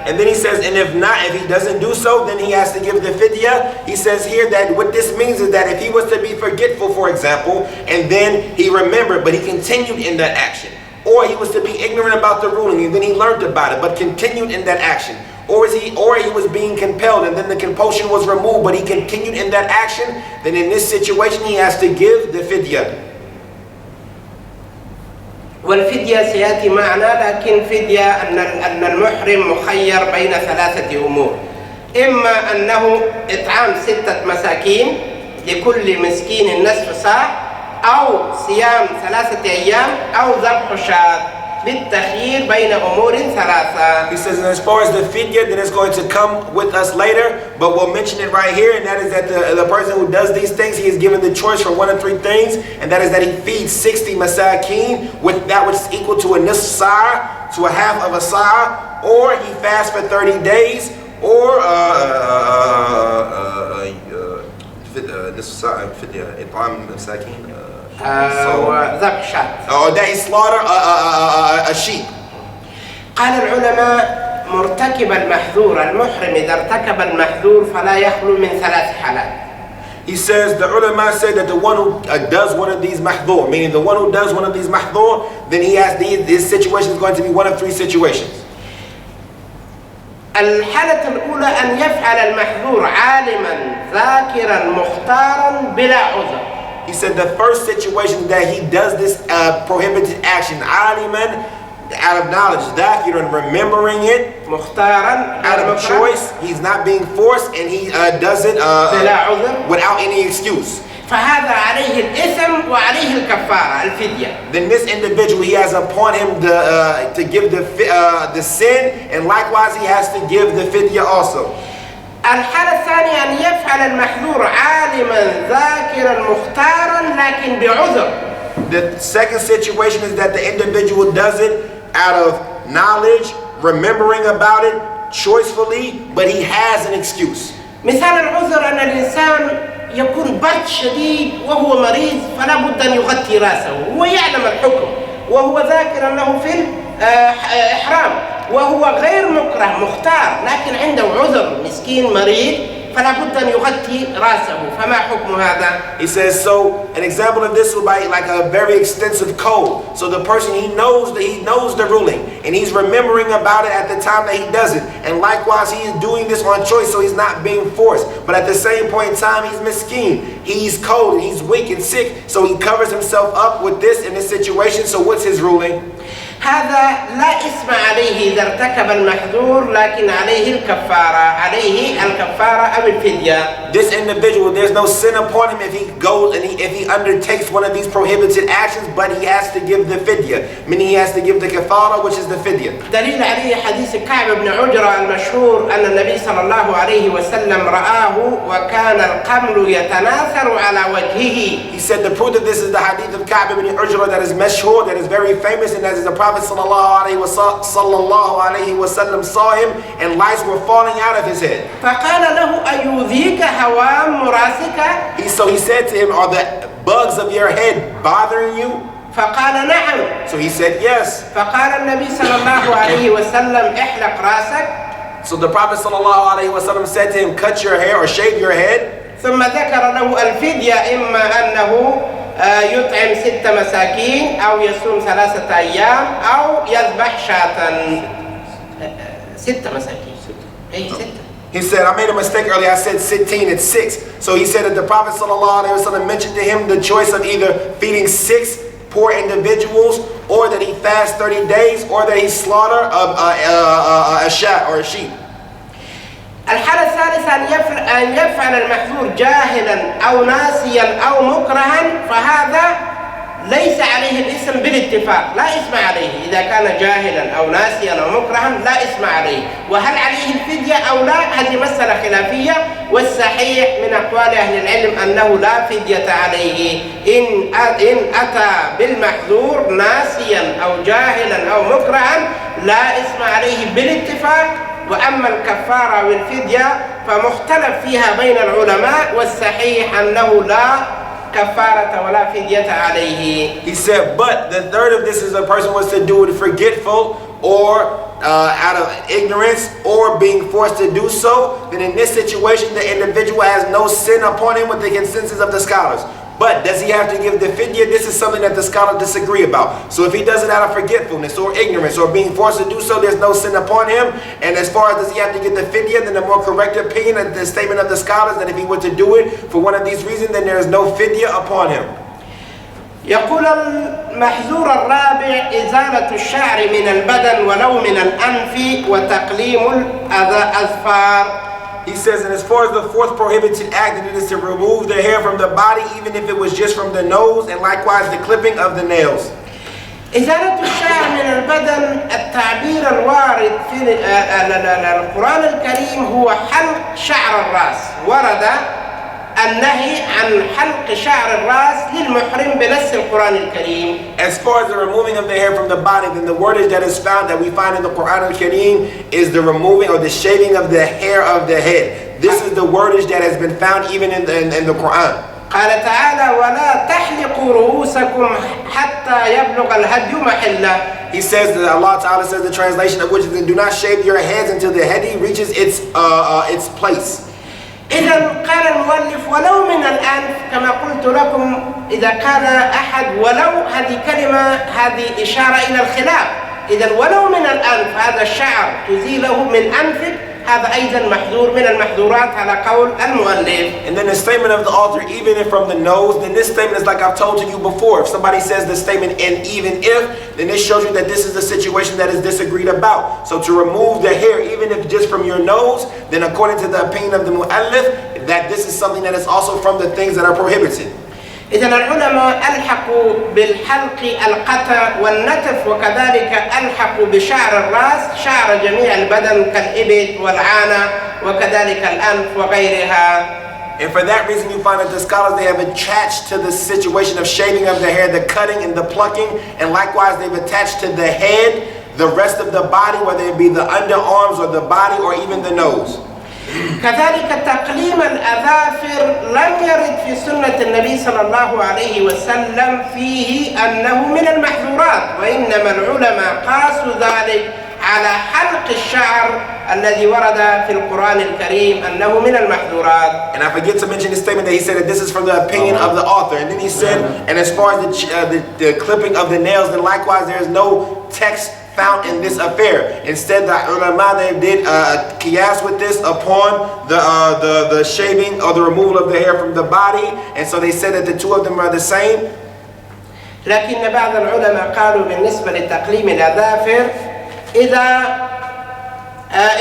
And then he says, and if he doesn't do so, then he has to give the fidya. He says here that what this means is that if he was to be forgetful, for example, and then he remembered, but he continued in that action, or he was to be ignorant about the ruling, and then he learned about it, but continued in that action, or he was being compelled, and then the compulsion was removed, but he continued in that action, then in this situation he has to give the fidya. والفدية سيأتي معنا، لكن فدية أن المحرم مخير بين ثلاثة أمور، إما أنه إطعام 6 مساكين لكل مسكين نصف صاع، أو صيام 3 أيام، أو ذبح شاة، بالتخيير بين أمور 3. He says, and as far as the fidya, then it's going to come with us later, but we'll mention it right here, and that is that the person who does these things, he is given the choice for 1 of 3 things, and that is that he feeds 60 masakin with that which is equal to a nisf sa', to a half of a sa', or he fasts for 30 days, or nisf sa' fidya, it'am masakin. وذبح شاة. Or that he slaughter a sheep. قال العلماء مرتكب المحذور، المحرم إذا ارتكب المحذور فلا يخلو من 3 حالات. He says, the ulama said that the one who does one of these mahdhur, meaning the one who does one of these mahdhur, then he has this situation is going to be 1 of 3 situations. الحالة الأولى أن يفعل المحذور عالما ذاكرا مختارا بلا عذر. He said the first situation that he does this prohibited action, aliman, out of knowledge, dhakiran, remembering it, mukhtaran, out of choice, he's not being forced, and he does it without any excuse. فهذا عليه الإثم وعليه الكفارة الفدية. Then this individual, he has upon him to give the sin, and likewise he has to give the fidya also. الحالة الثانية أن يفعل المحذور عالما ذاكرا مختارا لكن بعذر. The second situation is that the individual does it out of knowledge, remembering about it, choicefully, but he has an excuse. مثال العذر أن الإنسان يكون برد شديد وهو مريض فلا بد أن يغطي رأسه، هو يعلم الحكم وهو ذاكر أنه في الإحرام وهو غير مكره مختار، لكن عنده عذر، مسكين مريض فلا بد أن يغطي رأسه. فما حكم هذا؟ He says, so an example of this would be like a very extensive code. So the person, he knows the ruling, and he's remembering about it at the time that he does it. And likewise, he is doing this on choice, so he's not being forced. But at the same point in time, he's miskeen. He's cold, and he's weak and sick, so he covers himself up with this in this situation. So what's his ruling? هذا لا إثم عليه إذا ارتكب المحظور، لكن عليه الكفارة أو الفدية. This individual, there's no sin upon him if he goes and if he undertakes one of these prohibited actions, but he has to give the fidya, meaning he has to give the kafara, which is the fidya. دليل عليه حديث كعب بن عجرة المشهور أن النبي صلى الله عليه وسلم رآه وكان القمل يتناثر على وجهه. He said the proof of this is the hadith of Kitāb ibn Ujra that is mashhur, that is very famous, and that is the Prophet sallallahu alayhi wasallam saw him and lice were falling out of his head. فقال له أيؤذيك هوام راسك؟ So he said to him, are the bugs of your head bothering you? فقال نعم. So he said yes. فقال النبي صلى الله عليه وسلم احلق راسك. So the Prophet sallallahu alayhi wasallam said to him, cut your hair or shave your head. ثم ذكر له الفدية، إما أنه يطعم 6 مساكين أو يصوم 3 أيام أو يذبح شاة. 6 مساكين. أي 6. He said, I made a mistake earlier, I said 16, it's 6. So he said that the Prophet ﷺ mentioned to him the choice of either feeding 6 poor individuals, or that he fast 30 days, or that he slaughter a shat or a sheep. الحالة الثالثة أن يفعل المحظور جاهلا أو ناسيا أو مكرها، فهذا ليس عليه الإثم بالاتفاق، لا إثم عليه إذا كان جاهلا أو ناسيا أو مكرها، لا إثم عليه. وهل عليه الفدية أو لا؟ هذه مسألة خلافية، والصحيح من أقوال أهل العلم أنه لا فدية عليه إن أتى بالمحظور ناسيا أو جاهلا أو مكرها، لا إثم عليه بالاتفاق. وأما الكفارة والفدية فمختلف فيها بين العلماء، والصحيح أنه لا كفارة ولا فدية عليه. He said, but the third of this is a person wants to do it forgetful or out of ignorance or being forced to do so, then in this situation the individual has no sin upon him with the consensus of the scholars. But does he have to give the fidya? This is something that the scholars disagree about. So if he does it out of forgetfulness or ignorance or being forced to do so, there's no sin upon him. And as far as does he have to get the fidya, then the more correct opinion and the statement of the scholars that if he were to do it for one of these reasons, then there is no fidya upon him. يقول المحظور الرابع إزالة الشعر من البدن ولو من الأنف وتقليم الأظفار. He says, and as far as the fourth prohibited act, it is to remove the hair from the body, even if it was just from the nose, and likewise the clipping of the nails. إزالة الشعر من البدن، التعبير الوارد في القرآن الكريم هو حلق شعر الرأس. ورد النهي عن حلق شعر الرأس للمحرم بنص القرآن الكريم. As far as the removing of the hair from the body, then the wordage that is found that we find in the Quran al-Kareem is the removing or the shaving of the hair of the head. This is the wordage that has been found even in the Quran. قال تعالى ولا تحلقوا رؤوسكم حتى يبلغ الهدي محله. He says that Allah Ta'ala says the translation of which is do not shave your heads until the hadi reaches its place. إذا قال المؤلف ولو من الأنف، كما قلت لكم إذا قال أحد ولو، هذه كلمة هذه إشارة إلى الخلاف. إذا ولو من الأنف، هذا الشعر تزيله من أنفك، هذا أيضا محظور من المحظورات على قول المؤلف. And then the statement of the author, even if from the nose, then this statement is like I've told you before. If somebody says the statement and even if, then this shows you that this is a situation that is disagreed about. So to remove the hair, even if just from your nose, then according to the opinion of the mu'allif, that this is something that is also from the things that are prohibited. إذا العلماء ألحقوا بالحلق القطع والنتف، وكذلك ألحقوا بشعر الرأس شعر جميع البدن كالإبط والعانة وكذلك الأنف وغيرها. And for that reason you find that the scholars, they have attached to the situation of shaving of the hair, the cutting and the plucking, and likewise they've attached to the head the rest of the body, whether it be the underarms or the body or even the nose. كذلك تقليم الأظافر لم يرد في سنة النبي صلى الله عليه وسلم فيه أنه من المحظورات، وإنما العلماء قاسوا ذلك على حلق الشعر الذي ورد في القرآن الكريم أنه من المحظورات. And I forget to mention this statement that he said that this is from the opinion of the author. And then he said, and as far as the clipping of the nails, then likewise there is no text found in this affair. Instead, the ulama, they did qiyas with this upon the shaving or the removal of the hair from the body, and so they said that the two of them are the same. لكن بعض العلماء قالوا بالنسبة لتقليم الأظافر إذا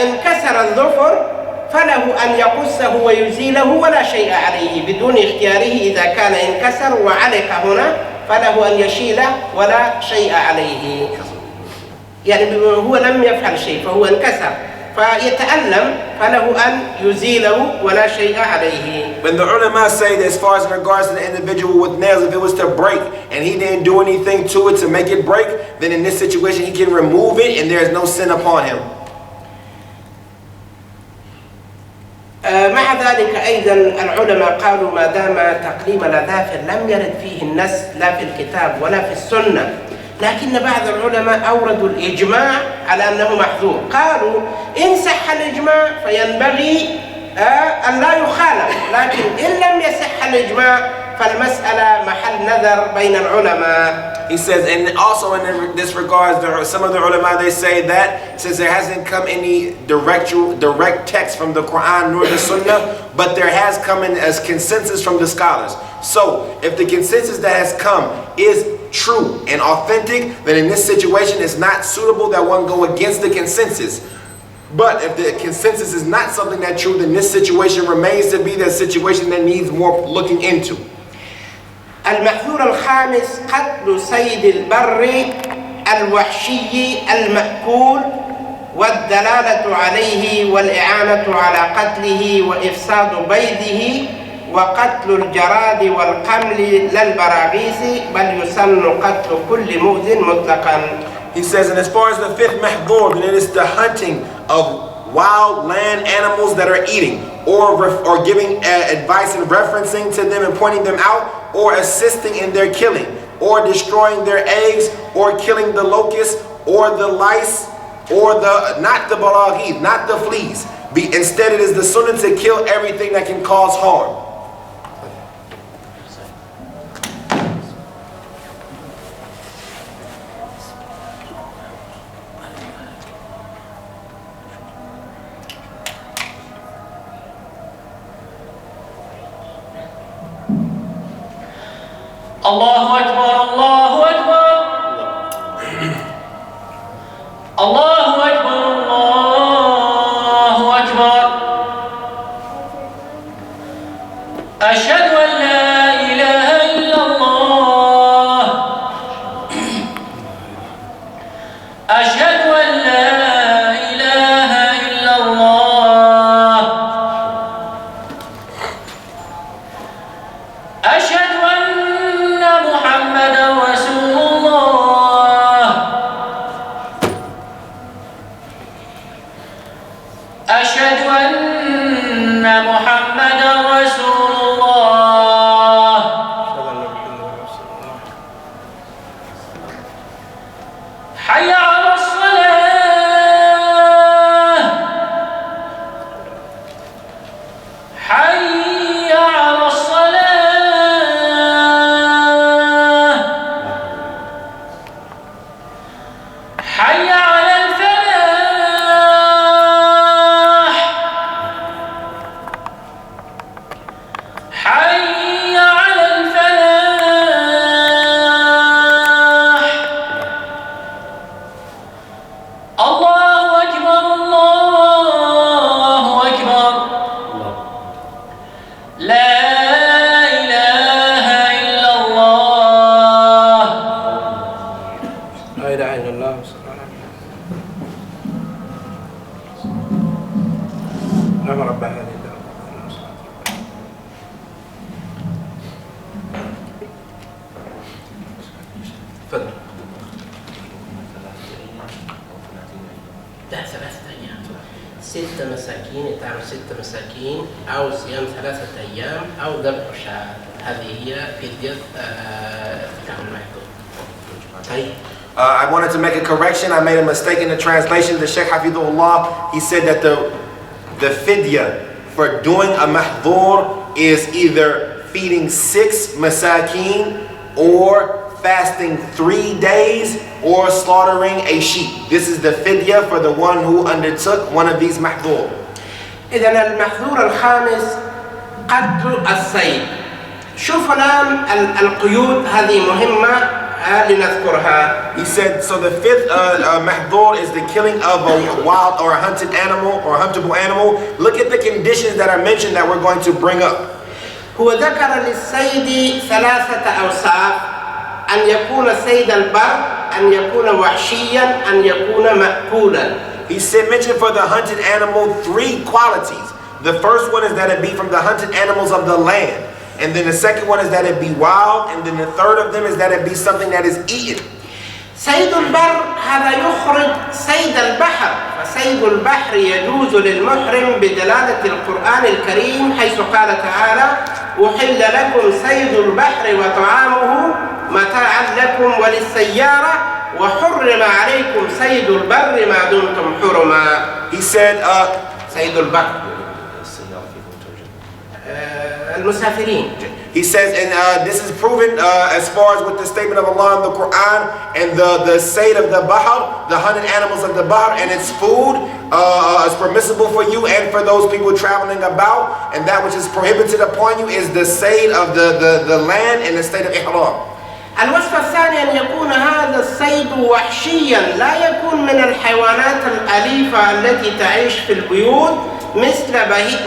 انكسر الظفر فله أن يقصه ويزيله ولا شيء عليه بدون اختياره. إذا كان انكسر وعلق هنا فله أن يشيله ولا شيء عليه، يعني هو لم يفعل شيء فهو انكسر فيتألم فله أن يزيله ولا شيء عليه. When the ulama say that as far as in regards to the individual with nails, if it was to break and he didn't do anything to it to make it break, then in this situation he can remove it and there is no sin upon him. مع ذلك أيضا العلماء قالوا ما دام تقليم الأظافر لم يرد فيه النص لا في الكتاب ولا في السنة، لكن بعض العلماء أوردوا الإجماع على أنه محظور. قالوا إن صح الإجماع فينبغي أن لا يخالف، لكن إن لم يصح الإجماع فالمسألة محل نظر بين العلماء. He says, and also in this regards, there are some of the ulama, they say that since there hasn't come any direct text from the Quran nor the Sunnah, but there has come in as consensus from the scholars. So if the consensus that has come is true and authentic, then in this situation it's not suitable that one go against the consensus. But if the consensus is not something that's true, then this situation remains to be the situation that needs more looking into. المحظور الخامس قتل صيد البر الوحشي المأكول والدلالة عليه والإعانة على قتله وإفساد بيضه وقتل الجراد والقمل لا البراغيث بل يسن قتل كل مؤذٍ مطلقا. He says, and as far as the fifth mahdur, then it is the hunting of wild land animals that are eating, or giving advice and referencing to them and pointing them out, or assisting in their killing, or destroying their eggs, or killing the locusts, or the lice, or not the baraghith, not the fleas. Instead it is the sunnah to kill everything that can cause harm. الله أكبر الله أكبر الله أكبر الله أكبر أشهد أن لا إله إلا الله أشهد أن لا إله إلا الله أشهد أن محمدا رسول الله أشهد أن محمدا رسول الله حي على الصلاة حي على الصلاة حي على الفلاح حي على الفلاح الله أكبر الله أكبر لا إله إلا الله لا إله إلا الله. اللهم رب هذه الدعوة. تفضل. لا 3 أيام. 6 مساكين يطعم 6 مساكين أو صيام 3 أيام أو ذبح شاة. هذه هي فدية ارتكاب المحظور. طيب. I wanted to make a correction. I made a mistake in the translation. The Shaykh Hafidhullah, he said that the fidya for doing a mahdhur is either feeding 6 masakeen or fasting 3 days or slaughtering a sheep. This is the fidya for the one who undertook one of these mahdhur. إذن المحظور الخامس قتل الصيد. شوف الآن القيود هذه مهمة لنذكرها. He said, so the 5th mahdhur is the killing of a wild or a hunted animal or a huntable animal. Look at the conditions that are mentioned that we're going to bring up. هو ذكر للصيد 3 أوصاف: أن يكون صيد البر، أن يكون وحشيا، أن يكون مأكولا. He said, mentioned for the hunted animal 3 qualities. The first one is that it be from the hunted animals of the land. And then the second one is that it be wild. And then the third of them is that it be something that is eaten. صيد البر هذا يخرج صيد البحر، فصيد البحر يجوز للمحرم بدلالة القرآن الكريم حيث قال تعالى: أحل لكم صيد البحر وطعامه متاعا لكم وللسيارة وحرم عليكم صيد البر ما دمتم حرما. He said, صيد البر المسافرين. He says, and this is proven as far as with the statement of Allah in the Quran and the sayd of the Bahr, the hunted animals of the Bahr, and its food is permissible for you and for those people traveling about, and that which is prohibited upon you is the sayd of the land and the state of Ihram. الوصف الثاني أن يكون هذا الصيد وحشيا، لا يكون من الحيوانات الأليفة التي تعيش في البيوت مثل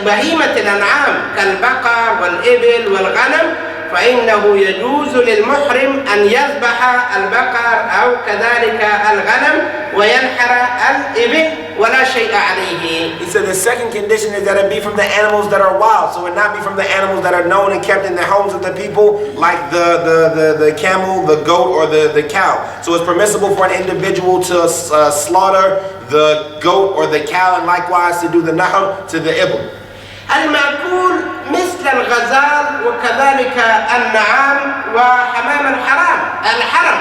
بهيمة الأنعام كالبقر والإبل والغنم، فإنه يجوز للمحرم أن يذبح البقر أو كذلك الغنم وينحر الإبل ولا شيء عليه. He said the second condition is that it be from the animals that are wild, so it not be from the animals that are known and kept in the homes of the people, like the camel, the goat, or the cow. So it's permissible for an individual to slaughter the goat or the cow, and likewise to do the nahr to the ibl. المأكول مثل الغزال وكذلك النعام وحمام الحرم،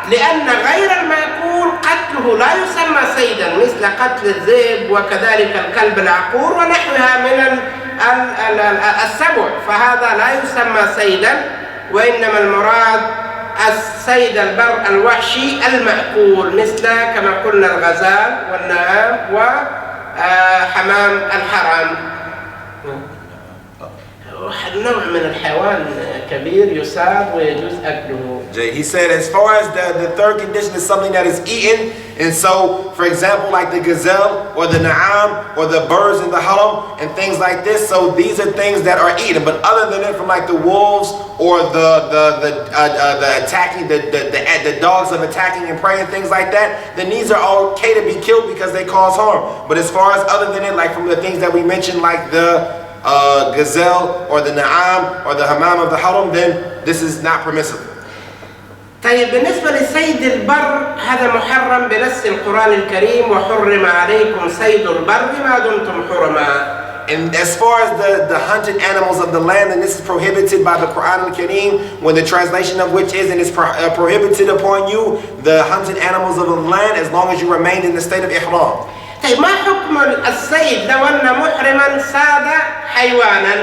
لأن غير المأكول قتله لا يسمى صيدا مثل قتل الذئب وكذلك الكلب العقور ونحوها من السبع، فهذا لا يسمى صيدا، وإنما المراد الصيد البر الوحشي المأكول مثل كما قلنا الغزال والنعام وحمام الحرم. نوع من الحيوان كبير يصاب ويجوز أكله. He said as far as the third condition is something that is eaten, and so for example like the gazelle or the na'am or the birds in the haram and things like this, so these are things that are eaten, but other than it from like the wolves or the attacking the dogs of attacking and prey and things like that, then these are all okay to be killed because they cause harm. But as far as other than it, like from the things that we mentioned like the gazelle or the na'am or the hammam of the haram, then this is not permissible. طيب بالنسبة لصيد البر هذا محرم بنص القرآن الكريم وحرم عليكم صيد البر ما دمتم حرما. And as far as the hunted animals of the land, then this is prohibited by the Quran al-Kareem, when the translation of which is, and it's prohibited upon you the hunted animals of the land as long as you remain in the state of ihram. طيب ما حكم الصيد لو أن محرما صاد حيوانا،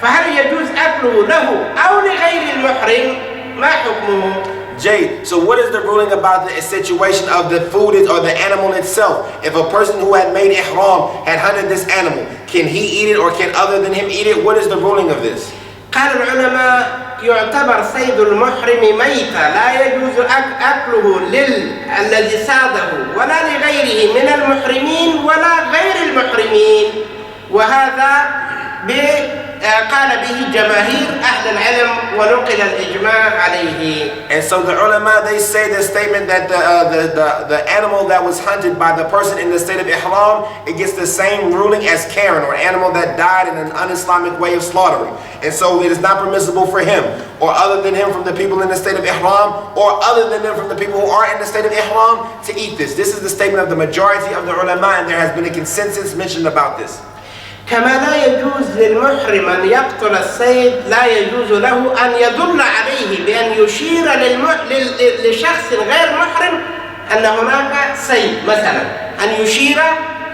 فهل يجوز أكله له أو لغير المحرم؟ ما حكمه؟ Jay, so what is the ruling about the situation of the food or the animal itself? If a person who had made ihram had hunted this animal, can he eat it or can other than him eat it? What is the ruling of this? قال العلماء يعتبر صيد المحرم ميتا، لا يجوز أكله للذي صاده ولا لغيره من المحرمين ولا غير المحرمين، وهذا قال به جماهير أهل العلم ونقل الإجماع عليه. And so the ulama, they say the statement that the animal that was hunted by the person in the state of ihram, it gets the same ruling as Karen, or an animal that died in an un-Islamic way of slaughtering. And so it is not permissible for him or other than him from the people in the state of ihram or other than them from the people who are in the state of ihram to eat this. This is the statement of the majority of the ulama, and there has been a consensus mentioned about this. كما لا يجوز للمحرم أن يقتل الصيد لا يجوز له أن يدل عليه بأن يشير لشخص غير محرم أن هناك صيد مثلا، أن يشير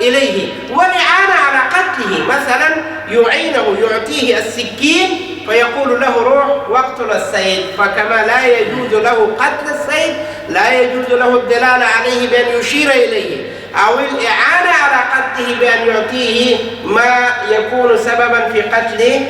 إليه والإعانة على قتله مثلا، يعينه يعطيه السكين فيقول له روح واقتل الصيد. فكما لا يجوز له قتل الصيد لا يجوز له الدلالة عليه بأن يشير إليه أو الإعانة على قتله بأن يعطيه ما يكون سببا في قتل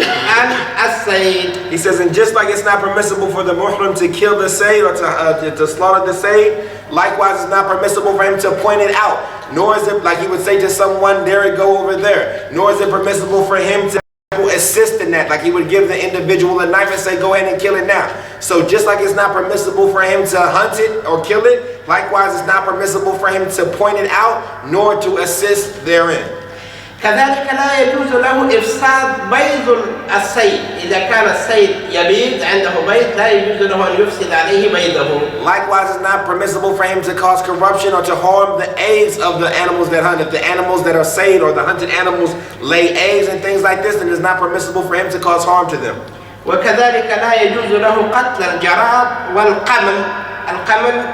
الصيد. He says, and just like it's not permissible for the muhrim to kill the sayd or to slaughter the sayd, likewise it's not permissible for him to point it out. Nor is it, like he would say to someone, there it go over there. Nor is it permissible for him to assist in that, like he would give the individual a knife and say, go ahead and kill it now. So just like it's not permissible for him to hunt it or kill it, likewise it's not permissible for him to point it out nor to assist therein. كذلك لا يجوز له إفساد بيض الصيد. إذا كان الصيد يبيض عنده بيض لا يجوز له أن يفسد عليه بيضه. Likewise, it's not permissible for him to cause corruption or to harm the eggs of the animals that hunt. If the animals that are sayd or the hunted animals lay eggs and things like this, then it's not permissible for him to cause harm to them. وكذلك لا يجوز له قتل الجراد والقمل. القمل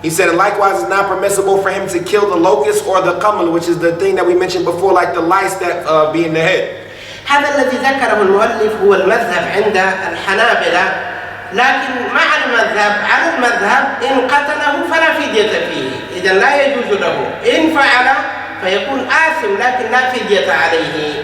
He said, and likewise, it's not permissible for him to kill the locust or the qamal, which is the thing that we mentioned before, like the lice that be in the head. هذا الذي ذكره المؤلف هو المذهب عند الحنابلة، لكن مع المذهب على المذهب إن قتله فلا فدية فيه، إذا لا يجوز له. إن فعل فيكون آثم لكن لا فدية عليه.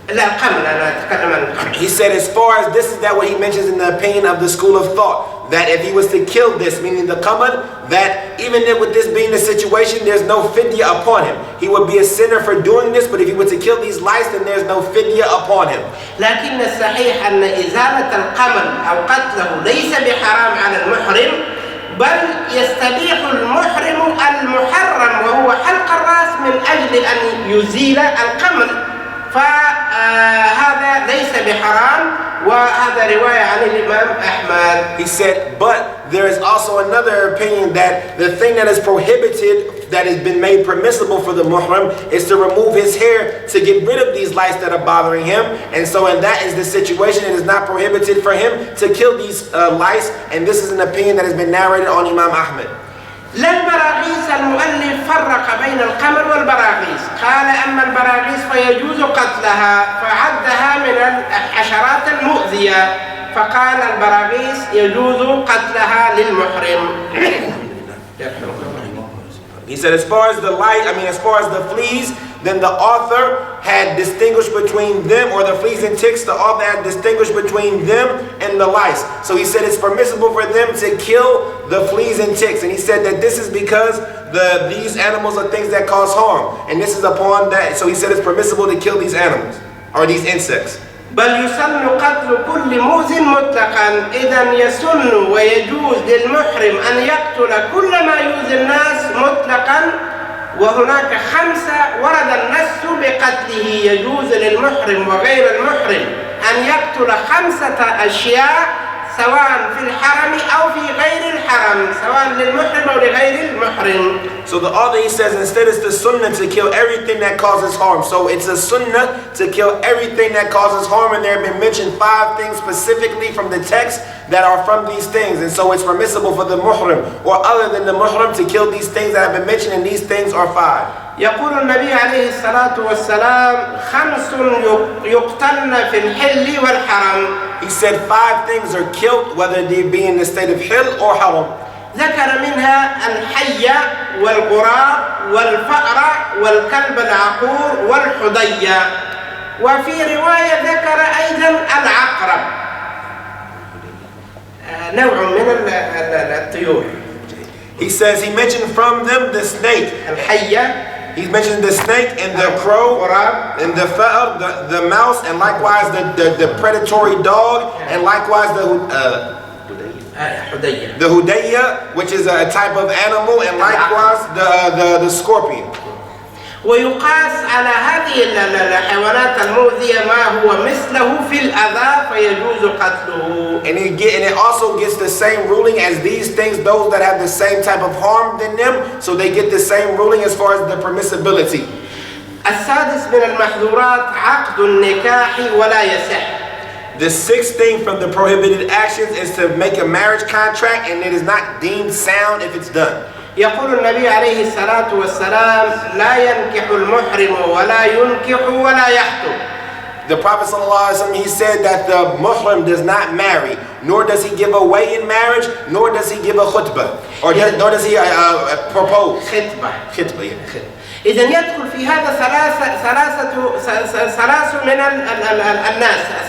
لا القمل، أنا أتكلم عن القمل. He said, as far as this is that what he mentions in the opinion of the school of thought, that if he was to kill this, meaning the qamal, that even with this being the situation, there's no fidya upon him. He would be a sinner for doing this, but if he were to kill these lice, then there's no fidya upon him. لكن الصحيح أن إزالة القمل أو قتله ليس بحرام على المحرم، بل يستبيح المحرم المحرم وهو حلق الرأس من أجل أن يزيل القمل، فهذا ليس بحرام، وهذا رواية عن الإمام أحمد. He said, but there is also another opinion that the thing that is prohibited, that has been made permissible for the muhrim, is to remove his hair to get rid of these lice that are bothering him. And so, and that is the situation. It is not prohibited for him to kill these lice. And this is an opinion that has been narrated on Imam Ahmad. للبراغيث المؤلف فرق بين القمل والبراغيث، قال أما البراغيث فيجوز قتلها فعدها من الحشرات المؤذية، فقال البراغيث يجوز قتلها للمحرم. He said, as far as the fleas, then the author had distinguished between them, or the fleas and ticks, the author had distinguished between them and the lice. So he said it's permissible for them to kill the fleas and ticks. And he said that this is because these animals are things that cause harm. And this is upon that. So he said it's permissible to kill these animals, or these insects. بل يسن قتل كل موز مطلقا. إذا يسن ويجوز للمحرم أن يقتل كل ما يؤذي الناس مطلقا، وهناك 5 ورد النص بقتله. يجوز للمحرم وغير المحرم أن يقتل 5 أشياء سواء في الحرم أو في غير الحرم، سواء للمحرم أو لغير المحرم. So the author, he says, instead it's the sunnah to kill everything that causes harm. So it's a sunnah to kill everything that causes harm, and there have been mentioned 5 things specifically from the text that are from these things. And so it's permissible for the muhrim or other than the muhrim to kill these things that have been mentioned, and these things are 5. يقول النبي عليه الصلاة والسلام 5 يقتلن في الحل والحرم. He said 5 things are killed, whether they be in the state of hill or haram. ذكر منها الحية والغراب والفأر والكلب العقور والحدية، وفي رواية ذكر أيضا العقرب، نوع من الطيور. He says he mentioned from them the snake. الحية. He mentioned the snake and the crow and the fa'ar, the mouse, and likewise the predatory dog, and likewise the hudayya, which is a type of animal, and likewise the scorpion. ويقاس على هذه الحيوانات المؤذية ما هو مثله في الأذى فيجوز قتله. And it also gets the same ruling as these things, those that have the same type of harm than them, so they get the same ruling as far as the permissibility. السادس من المحظورات عقد النكاح ولا يصح. The sixth thing from the prohibited actions is to make a marriage contract and it is not deemed sound if it's done. يقول النبي عليه الصلاة والسلام لا ينكح المحرم ولا ينكح ولا يخطب. The Prophet ﷺ, he said that the muhrim does not marry, nor does he give away in marriage, nor does he give a khutbah, nor does he propose. خطبة. إذا يدخل في هذا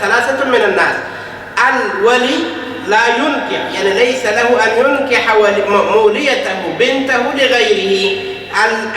ثلاثة من الناس. الولي لا ينكح، يعني ليس له أن ينكح موليته بنته لغيره.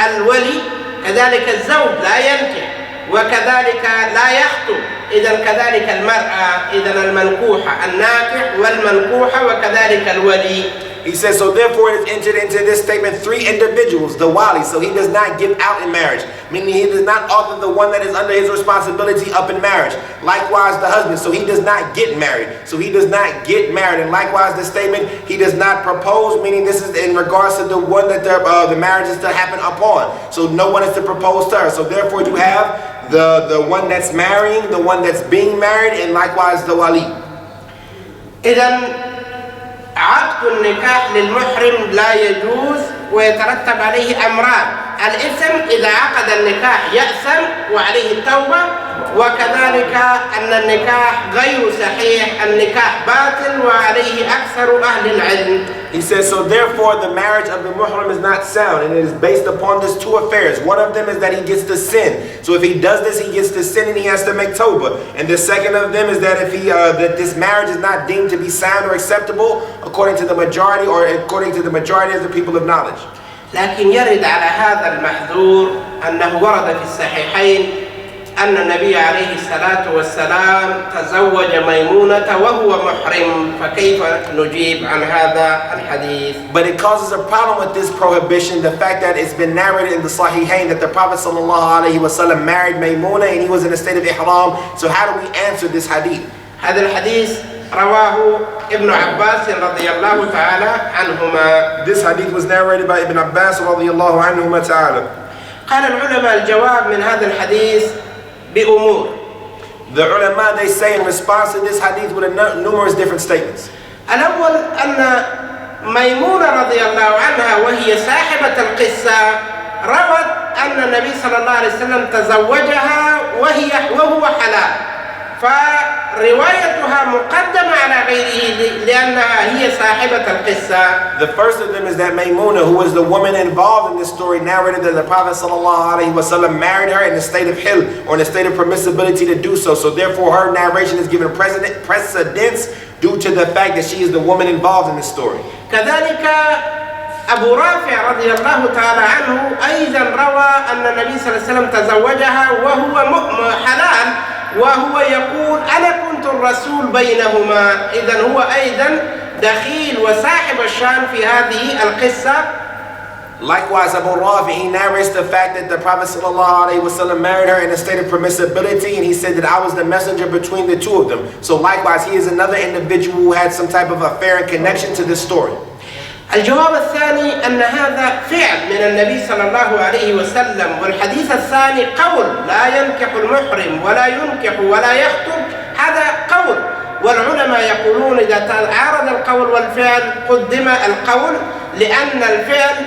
الولي كذلك الزوج لا ينكح وكذلك لا يخطب. إذا كذلك المرأة، إذا المنكوحة الناكح والمنكوحة وكذلك الولي. He says, so therefore it is entered into this statement 3 individuals, the wali, so he does not give out in marriage, meaning he does not author the one that is under his responsibility up in marriage. Likewise the husband, so he does not get married, so he does not get married. And likewise the statement, he does not propose, meaning this is in regards to the one that the marriage is to happen upon. So no one is to propose to her. So therefore you have the one that's marrying, the one that's being married, and likewise the wali. عقد النكاح للمحرم لا يجوز ويترتب عليه أمران. الإثم إذا عقد النكاح يأثم وعليه التوبة، وكذلك أن النكاح غير صحيح، النكاح باطل وعليه أكثر أهل العلم. He says, so therefore the marriage of the muhrim is not sound, and it is based upon these 2 affairs. One of them is that he gets to sin. So if he does this, he gets to sin and he has to make tawbah. And the second of them is that if that this marriage is not deemed to be sound or acceptable according to the majority of the people of knowledge. لكن يرد على هذا المحذور أنه ورد في الصحيحين أن النبي عليه الصلاة والسلام تزوج ميمونة وهو محرم، فكيف نجيب عن هذا الحديث؟ But it causes a problem with this prohibition, the fact that it's been narrated in the Sahihain that the Prophet ﷺ married Maymuna and he was in a state of ihram. So how do we answer this hadith? هذا الحديث رواه ابن عباس رضي الله تعالى عنهما. This hadith was narrated by Ibn Abbas رضي الله عنهما تعالى. قال العلماء الجواب من هذا الحديث بأمور. The ulama, they say in response to this hadith with numerous different statements. الأول أن ميمونة رضي الله عنها وهي صاحبة القصة روت أن النبي صلى الله عليه وسلم تزوجها وهو حلال، فروايتها مقدمة على غيره لأنها هي صاحبة القصة. The first of them is that Maymuna, who was the woman involved in this story, narrated that the Prophet ﷺ married her in a state of hil, or in a state of permissibility to do so. So therefore her narration is given precedence due to the fact that she is the woman involved in this story. كذلك أبو رافع رضي الله تعالى عنه أيضا روى أن النبي صلى الله عليه وسلم تزوجها وهو حلال، وهو يقول أنا كنت الرسول بينهما. إذن هو أيضا دخيل وصاحب الشان في هذه القصة. Likewise, Abu Rafi, he narrates the fact that the Prophet ﷺ married her in a state of permissibility, and he said that I was the messenger between the 2 of them. So likewise, he is another individual who had some type of affair and connection to this story. الجواب الثاني أن هذا فعل من النبي صلى الله عليه وسلم، والحديث الثاني قول لا ينكح المحرم ولا ينكح ولا يخطب، هذا قول. والعلماء يقولون إذا تعارض القول والفعل قدم القول، لأن الفعل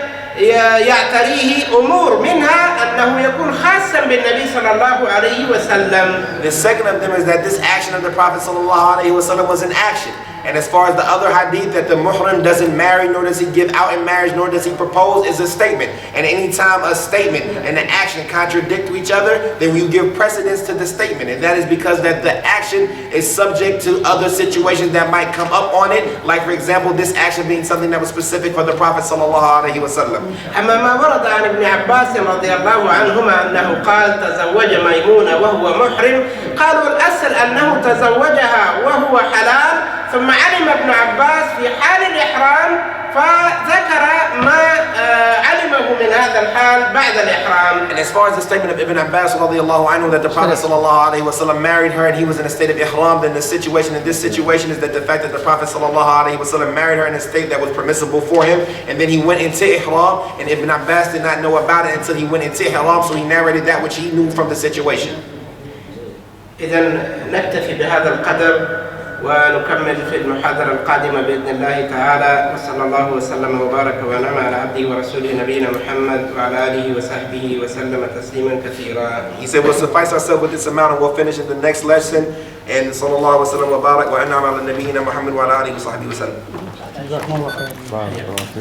يعتريه أمور منها أنه يكون خاصا بالنبي صلى الله عليه وسلم. The second of them is that this action of the Prophet ﷺ was an action. And as far as the other hadith that the muhrim doesn't marry, nor does he give out in marriage, nor does he propose, is a statement. And anytime a statement and an action contradict to each other, then you give precedence to the statement. And that is because that the action is subject to other situations that might come up on it. Like for example, this action being something that was specific for the Prophet ﷺ. أما ما ورد عن ابن عباس رضي الله عنهما أنه قال تزوج ميمونة وهو محرم، قالوا الأصل أنه تزوجها وهو حلال، ثم علم ابن عباس في حال الإحرام فذكر ما علمه من هذا الحال بعد الإحرام. And as far as the statement of Ibn Abbas radiallahu anhu that the Prophet sallallahu alaihi wasallam married her and he was in a state of ihram, then the situation in this situation is that the fact that the Prophet sallallahu alaihi wasallam married her in a state that was permissible for him, and then he went into ihram, and Ibn Abbas did not know about it until he went into ihram, so he narrated that which he knew from the situation. إذن نكتفي بهذا القدر ونكمل في المحاضرة القادمة بإذن الله تعالى. وصلى الله وسلم وبارك ونعم على عبده ورسوله نبينا محمد وعلى آله وصحبه وسلم تسليما كثيرا. He said, we'll suffice ourselves with this amount and we'll finish in the next lesson. And sallallahu wa sallam wa barak wa an'am ala nabiyyina Muhammad wa ala alihi wa sahbihi wa sallam.